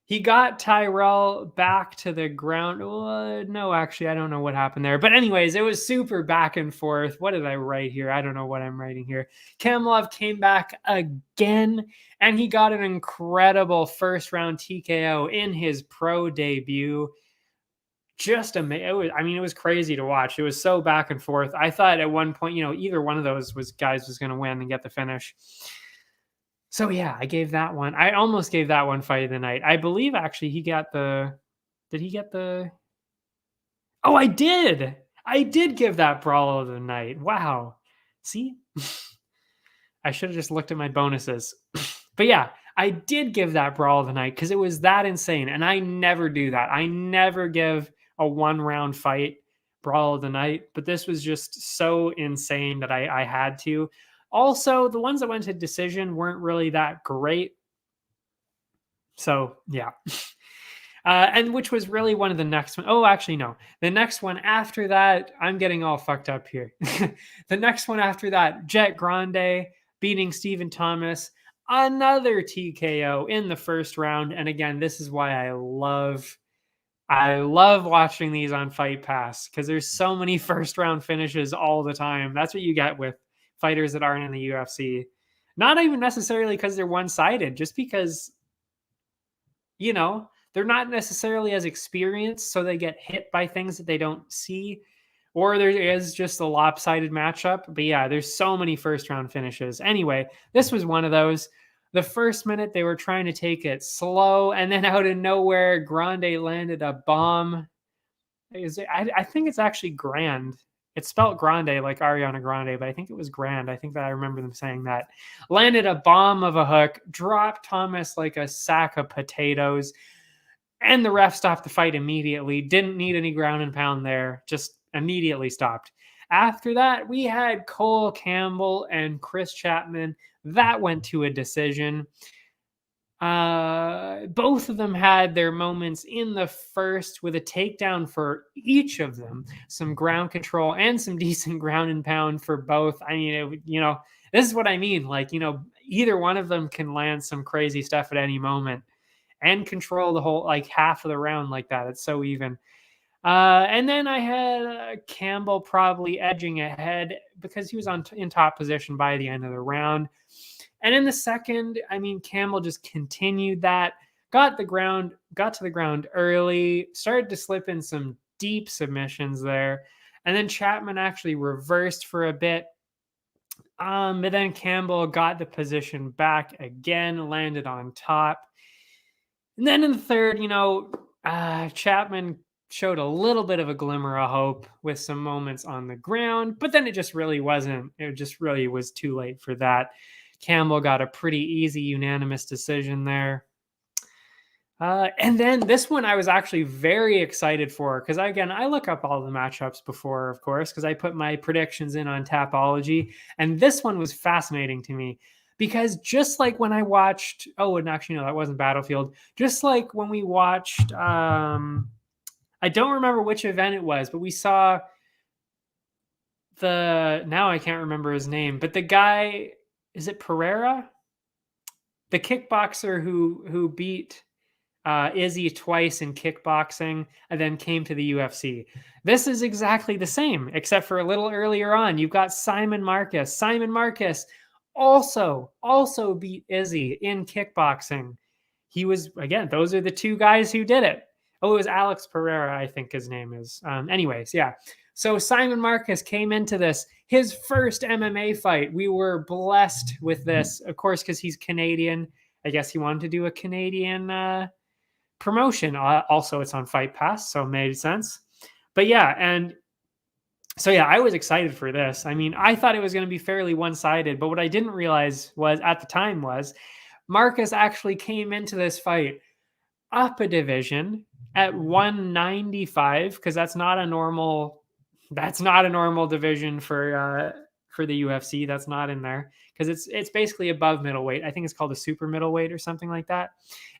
He got Tyrell back to the ground. No, actually, I don't know what happened there. But anyways, it was super back and forth. What did I write here? I don't know what I'm writing here. Kamalov came back again, and he got an incredible first-round TKO in his pro debut. Just amazing. It was crazy to watch. It was so back and forth. I thought at one point, either one of those guys was going to win and get the finish. So yeah, I gave that one. I almost gave that one fight of the night. I believe actually he got the. Did he get the? Oh, I did. I did give that brawl of the night. Wow. See, I should have just looked at my bonuses. But yeah, I did give that brawl of the night because it was that insane, and I never do that. I never give a 1-round fight brawl of the night, but this was just so insane that I had to. Also, the ones that went to decision weren't really that great. So, yeah. And which was really one of the next one. Oh, actually, no. The next one after that, I'm getting all fucked up here. The next one after that, Jet Grande beating Stephen Thomas. Another TKO in the first round. And again, this is why I love watching these on Fight Pass because there's so many first round finishes all the time. That's what you get with fighters that aren't in the UFC. Not even necessarily because they're one-sided, just because, they're not necessarily as experienced, so they get hit by things that they don't see, or there is just a lopsided matchup. But yeah, there's so many first-round finishes. Anyway, this was one of those. The first minute, they were trying to take it slow, and then out of nowhere, Grande landed a bomb. I think it's actually Grand. It's spelled Grande like Ariana Grande, but I think it was Grand. I think that I remember them saying that. Landed a bomb of a hook, dropped Thomas like a sack of potatoes, and the ref stopped the fight immediately. Didn't need any ground and pound there. Just immediately stopped. After that, we had Cole Campbell and Chris Chapman. That went to a decision. Both of them had their moments in the first with a takedown for each of them, some ground control and some decent ground and pound for both. I mean, this is what I mean. Like, either one of them can land some crazy stuff at any moment and control the whole, like half of the round like that. It's so even. And then I had Campbell probably edging ahead because he was in top position by the end of the round. And in the second, Campbell just continued that, got to the ground early, started to slip in some deep submissions there. And then Chapman actually reversed for a bit. But then Campbell got the position back again, landed on top. And then in the third, Chapman showed a little bit of a glimmer of hope with some moments on the ground, but then it just really wasn't. It just really was too late for that. Campbell got a pretty easy unanimous decision there. And then this one I was actually very excited for because, again, I look up all the matchups before, of course, because I put my predictions in on Tapology. And this one was fascinating to me because just like when I watched, and actually, no, that wasn't Battlefield. Just like when we watched, I don't remember which event it was, but we saw now I can't remember his name, but the guy, is it Ferreira? The kickboxer who beat Izzy twice in kickboxing, and then came to the UFC. This is exactly the same, except for a little earlier on. You've got Simon Marcus. Simon Marcus also beat Izzy in kickboxing. He was, again, those are the two guys who did it. Oh, it was Alex Ferreira, I think his name is. Anyways, yeah. So Simon Marcus came into this, his first MMA fight. We were blessed with this, of course, because he's Canadian. I guess he wanted to do a Canadian promotion. Also, it's on Fight Pass, so it made sense. But yeah, and so yeah, I was excited for this. I mean, I thought it was going to be fairly one-sided, but what I didn't realize was at the time was Marcus actually came into this fight up a division at 195, because that's not a normal division for the UFC. That's not in there because it's basically above middleweight. I think it's called a super middleweight or something like that.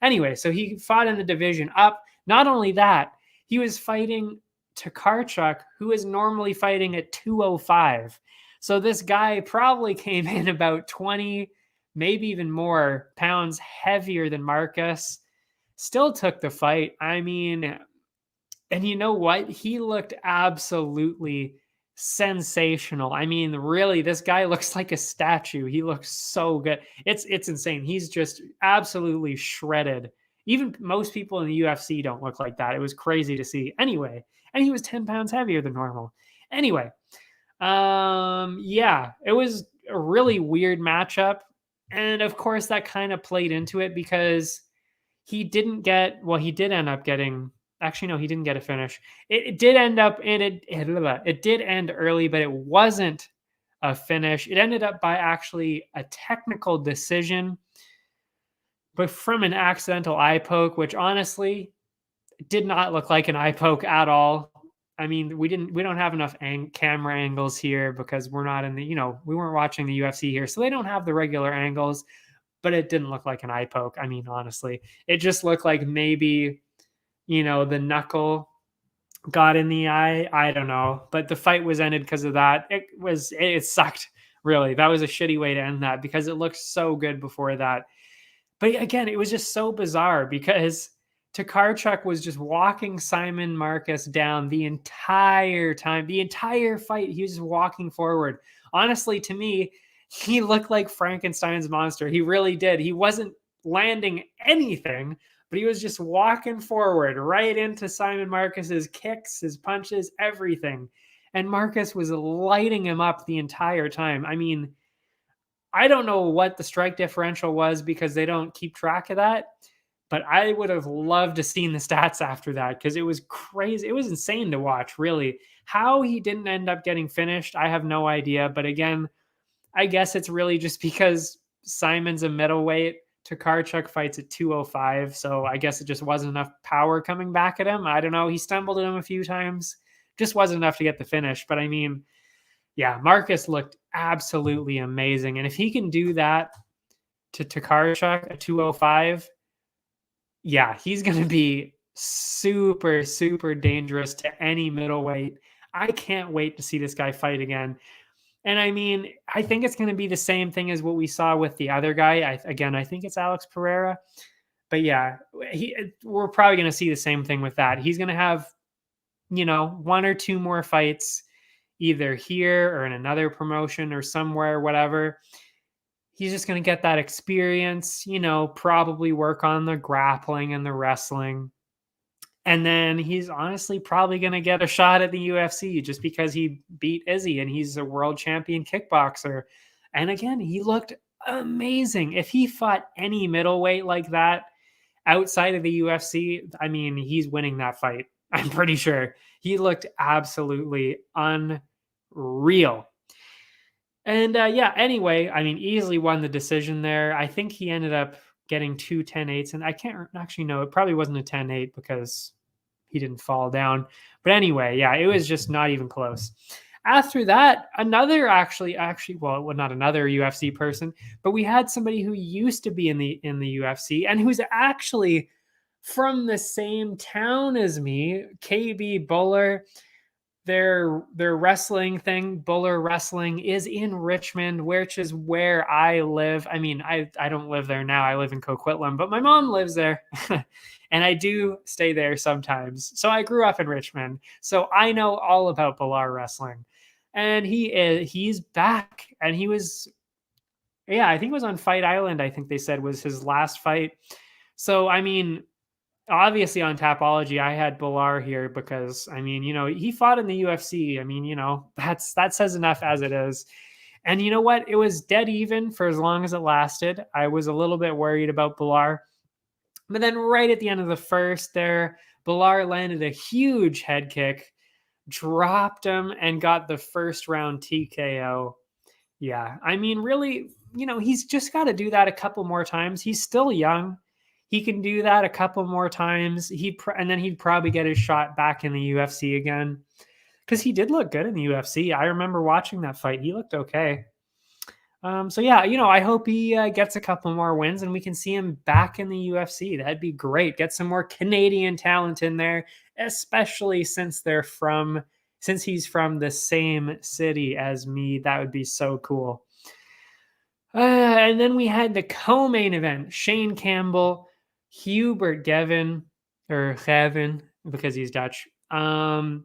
Anyway, so he fought in the division up. Not only that, he was fighting Tokarczuk, who is normally fighting at 205. So this guy probably came in about 20, maybe even more pounds heavier than Marcus. Still took the fight. I mean, and you know what? He looked absolutely sensational. I mean, really, this guy looks like a statue. He looks so good. It's insane. He's just absolutely shredded. Even most people in the UFC don't look like that. It was crazy to see. Anyway, and he was 10 pounds heavier than normal. Anyway, yeah, it was a really weird matchup. And of course, that kind of played into it because he did end up getting, actually, no, he didn't get a finish. It did end up, it did end early, but it wasn't a finish. It ended up by actually a technical decision, but from an accidental eye poke, which honestly did not look like an eye poke at all. I mean, we don't have enough camera angles here because we're not in the, we weren't watching the UFC here. So they don't have the regular angles, but it didn't look like an eye poke. I mean, honestly, it just looked like maybe, the knuckle got in the eye. I don't know, but the fight was ended because of that. It sucked, really. That was a shitty way to end that because it looked so good before that. But again, it was just so bizarre because Tokarczuk was just walking Simon Marcus down the entire time, the entire fight. He was just walking forward. Honestly, to me, he looked like Frankenstein's monster. He really did. He wasn't landing anything, but he was just walking forward right into Simon Marcus's kicks, his punches, everything. And Marcus was lighting him up the entire time. I mean, I don't know what the strike differential was because they don't keep track of that, but I would have loved to seen the stats after that because it was crazy. It was insane to watch, really. How he didn't end up getting finished, I have no idea. But again, I guess it's really just because Simon's a middleweight. Tokarczuk fights at 205. So I guess it just wasn't enough power coming back at him. I don't know. He stumbled at him a few times. Just wasn't enough to get the finish. But I mean, yeah, Marcus looked absolutely amazing. And if he can do that to Tokarczuk at 205, yeah, he's going to be super, super dangerous to any middleweight. I can't wait to see this guy fight again. And I mean, I think it's going to be the same thing as what we saw with the other guy. I think it's Alex Ferreira. But yeah, we're probably going to see the same thing with that. He's going to have, one or two more fights, either here or in another promotion or somewhere, whatever. He's just going to get that experience, probably work on the grappling and the wrestling. And then he's honestly probably going to get a shot at the UFC just because he beat Izzy and he's a world champion kickboxer. And again, he looked amazing. If he fought any middleweight like that outside of the UFC, I mean, he's winning that fight. I'm pretty sure. He looked absolutely unreal. And anyway, I mean, easily won the decision there. I think he ended up getting 2 10-8s, and I can't actually know. It probably wasn't a 10-8 because he didn't fall down. But anyway, yeah, it was just not even close. After that, another not another UFC person, but we had somebody who used to be in the UFC and who's actually from the same town as me, KB Buller. their wrestling thing, Buller Wrestling, is in Richmond, which is where I live. I mean, I don't live there now. I live in Coquitlam, but my mom lives there. And I do stay there sometimes. So I grew up in Richmond. So I know all about Buller Wrestling. And he's back. And he was, yeah, I think it was on Fight Island, I think they said was his last fight. So, I mean, obviously on Tapology, I had Buller here because, I mean, he fought in the UFC. I mean, that says enough as it is. And you know what? It was dead even for as long as it lasted. I was a little bit worried about Buller. But then right at the end of the first there, Buller landed a huge head kick, dropped him, and got the first round TKO. Yeah, I mean, really, he's just got to do that a couple more times. He's still young. He can do that a couple more times. And then he'd probably get his shot back in the UFC again. Because he did look good in the UFC. I remember watching that fight. He looked okay. So yeah, I hope he gets a couple more wins and we can see him back in the UFC. That'd be great. Get some more Canadian talent in there, especially since he's from the same city as me. That would be so cool. And then we had the co-main event: Shane Campbell, Hubert Gevin, because he's Dutch. And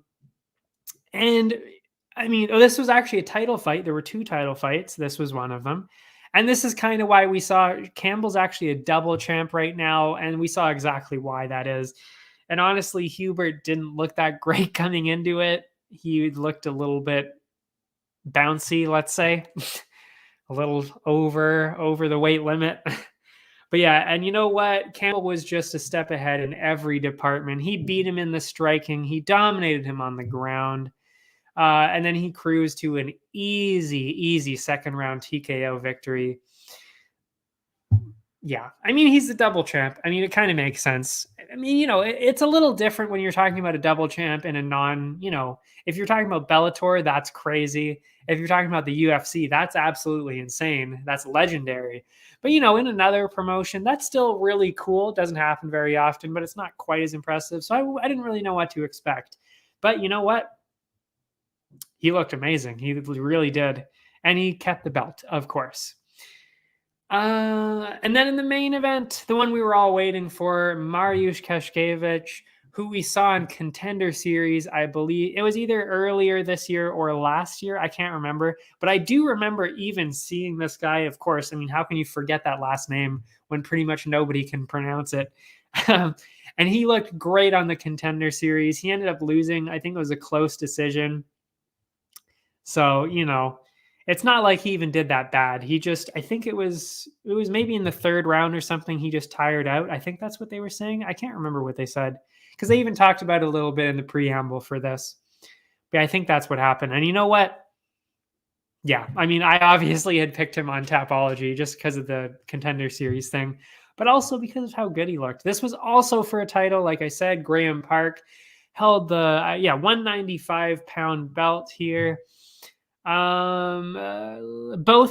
I mean, this was actually a title fight. There were 2 title fights. This was one of them. And this is kind of why we saw Campbell's actually a double champ right now. And we saw exactly why that is. And honestly, Hubert didn't look that great coming into it. He looked a little bit bouncy, let's say, a little over the weight limit. But yeah, and you know what? Campbell was just a step ahead in every department. He beat him in the striking. He dominated him on the ground. And then he cruised to an easy second round TKO victory. Yeah, I mean, he's the double champ. I mean, it kind of makes sense. I mean, it's a little different when you're talking about a double champ in a if you're talking about Bellator, that's crazy. If you're talking about the UFC, that's absolutely insane. That's legendary. But, in another promotion, that's still really cool. It doesn't happen very often, but it's not quite as impressive. So I didn't really know what to expect. But you know what? He looked amazing. He really did. And he kept the belt, of course. And then in the main event, the one we were all waiting for, Mariusz Keshkevich, who we saw in Contender Series, I believe. It was either earlier this year or last year. I can't remember. But I do remember even seeing this guy, of course. I mean, how can you forget that last name when pretty much nobody can pronounce it? And he looked great on the Contender Series. He ended up losing. I think it was a close decision. So, it's not like he even did that bad. I think it was maybe in the 3rd round or something. He just tired out. I think that's what they were saying. I can't remember what they said because they even talked about it a little bit in the preamble for this. But I think that's what happened. And you know what? Yeah, I mean, I obviously had picked him on Tapology just because of the Contender Series thing, but also because of how good he looked. This was also for a title. Like I said, Graham Park held the 195-pound belt here. Both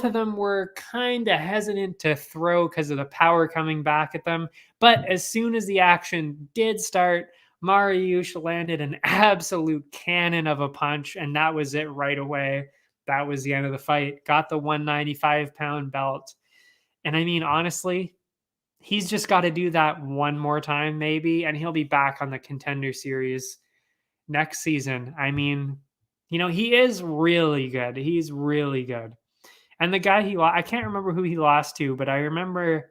of them were kind of hesitant to throw because of the power coming back at them. But as soon as the action did start, Mariusz landed an absolute cannon of a punch, and that was it right away. That was the end of the fight. Got the 195-pound belt. And I mean, honestly, he's just got to do that one more time maybe, and he'll be back on the Contender Series next season. I mean, he is really good. He's really good. And the guy I can't remember who he lost to, but I remember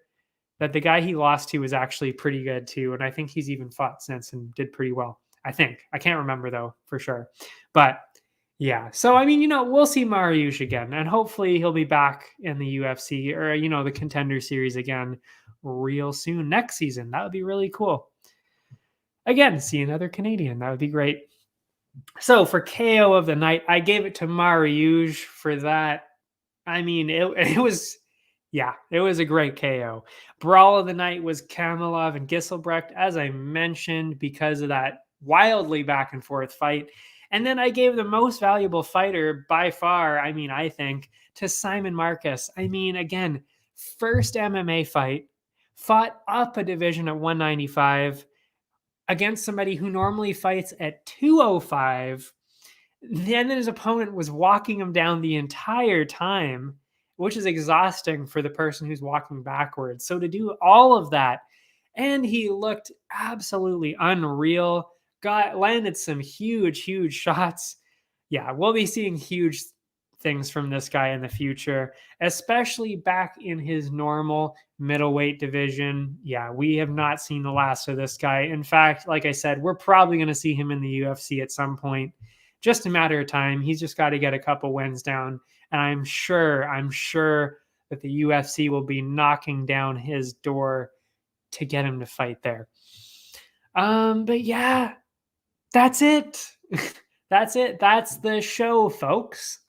that the guy he lost to was actually pretty good too. And I think he's even fought since and did pretty well. I think. I can't remember though, for sure. But yeah. So, I mean, we'll see Mariusz again. And hopefully he'll be back in the UFC or, the Contender Series again real soon next season. That would be really cool. Again, see another Canadian. That would be great. So for KO of the night, I gave it to Mariusz for that. I mean, it was a great KO. Brawl of the night was Kamalov and Gisselbrecht, as I mentioned, because of that wildly back and forth fight. And then I gave the most valuable fighter by far, I think, to Simon Marcus. I mean, again, first MMA fight, fought up a division at 195 against somebody who normally fights at 205. then his opponent was walking him down the entire time, which is exhausting for the person who's walking backwards. So to do all of that, and he looked absolutely unreal, landed some huge shots. Yeah, we'll be seeing huge things from this guy in the future, especially back in his normal middleweight division. Yeah, we have not seen the last of this guy. In fact, like I said, we're probably going to see him in the UFC at some point. Just a matter of time. He's just got to get a couple wins down. And I'm sure that the UFC will be knocking down his door to get him to fight there. But yeah, that's it. That's it. That's the show, folks.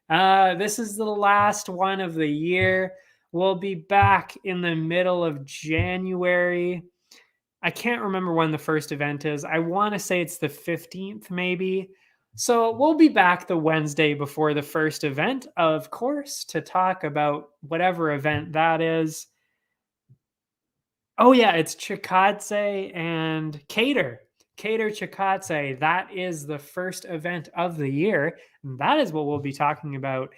This is the last one of the year. We'll be back in the middle of January. I can't remember when the first event is. I want to say it's the 15th, maybe. So we'll be back the Wednesday before the first event, of course, to talk about whatever event that is. Oh, yeah, it's Chikadze and Cater Chikadze. That is the first event of the year. And that is what we'll be talking about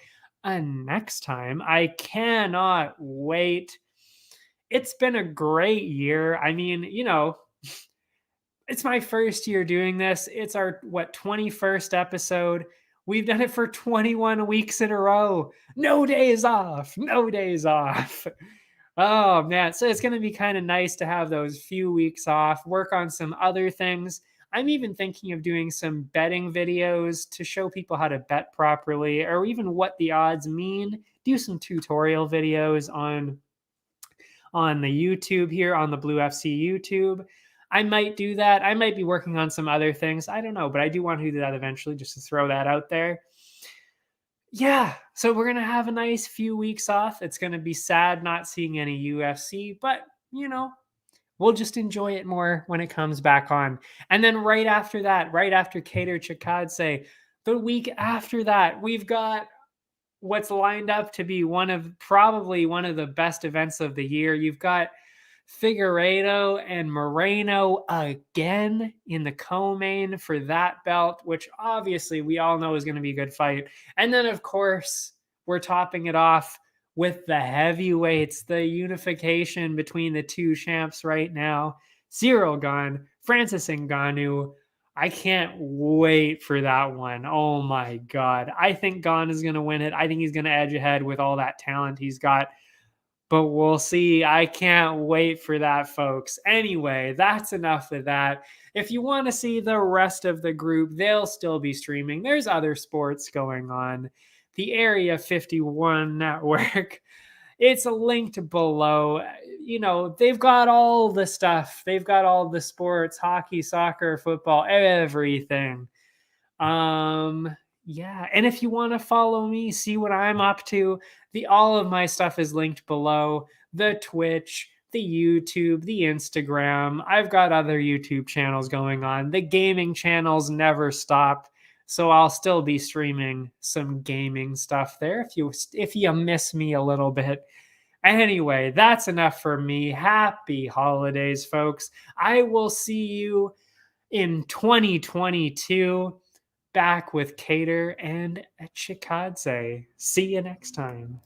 next time. I cannot wait. It's been a great year. I mean, it's my first year doing this. It's our 21st episode. We've done it for 21 weeks in a row. No days off. Oh man, so it's going to be kind of nice to have those few weeks off, work on some other things. I'm even thinking of doing some betting videos to show people how to bet properly, or even what the odds mean. Do some tutorial videos on the YouTube here, on the BLÜ-FC YouTube. I might do that. I might be working on some other things. I don't know, but I do want to do that eventually, just to throw that out there. Yeah, so we're going to have a nice few weeks off. It's going to be sad not seeing any UFC, but, we'll just enjoy it more when it comes back on. And then right after that, right after Cater Chikadze, the week after that, we've got what's lined up to be probably one of the best events of the year. You've got Figueiredo and Moreno again in the co-main for that belt, which obviously we all know is going to be a good fight. And then, of course, we're topping it off with the heavyweights, the unification between the two champs right now. Ciryl Gane, Francis Ngannou. I can't wait for that one. Oh my God. I think Gane is going to win it. I think he's going to edge ahead with all that talent he's got. But we'll see. I can't wait for that, folks. Anyway, that's enough of that. If you want to see the rest of the group, they'll still be streaming. There's other sports going on. The Area 51 network, it's linked below. They've got all the stuff. They've got all the sports, hockey, soccer, football, everything. Yeah, and if you want to follow me, see what I'm up to, all of my stuff is linked below. The Twitch, the YouTube, the Instagram. I've got other YouTube channels going on. The gaming channels never stop, so I'll still be streaming some gaming stuff there if you miss me a little bit. Anyway, that's enough for me. Happy holidays, folks. I will see you in 2022. Back with Cater and Chikadze. See you next time.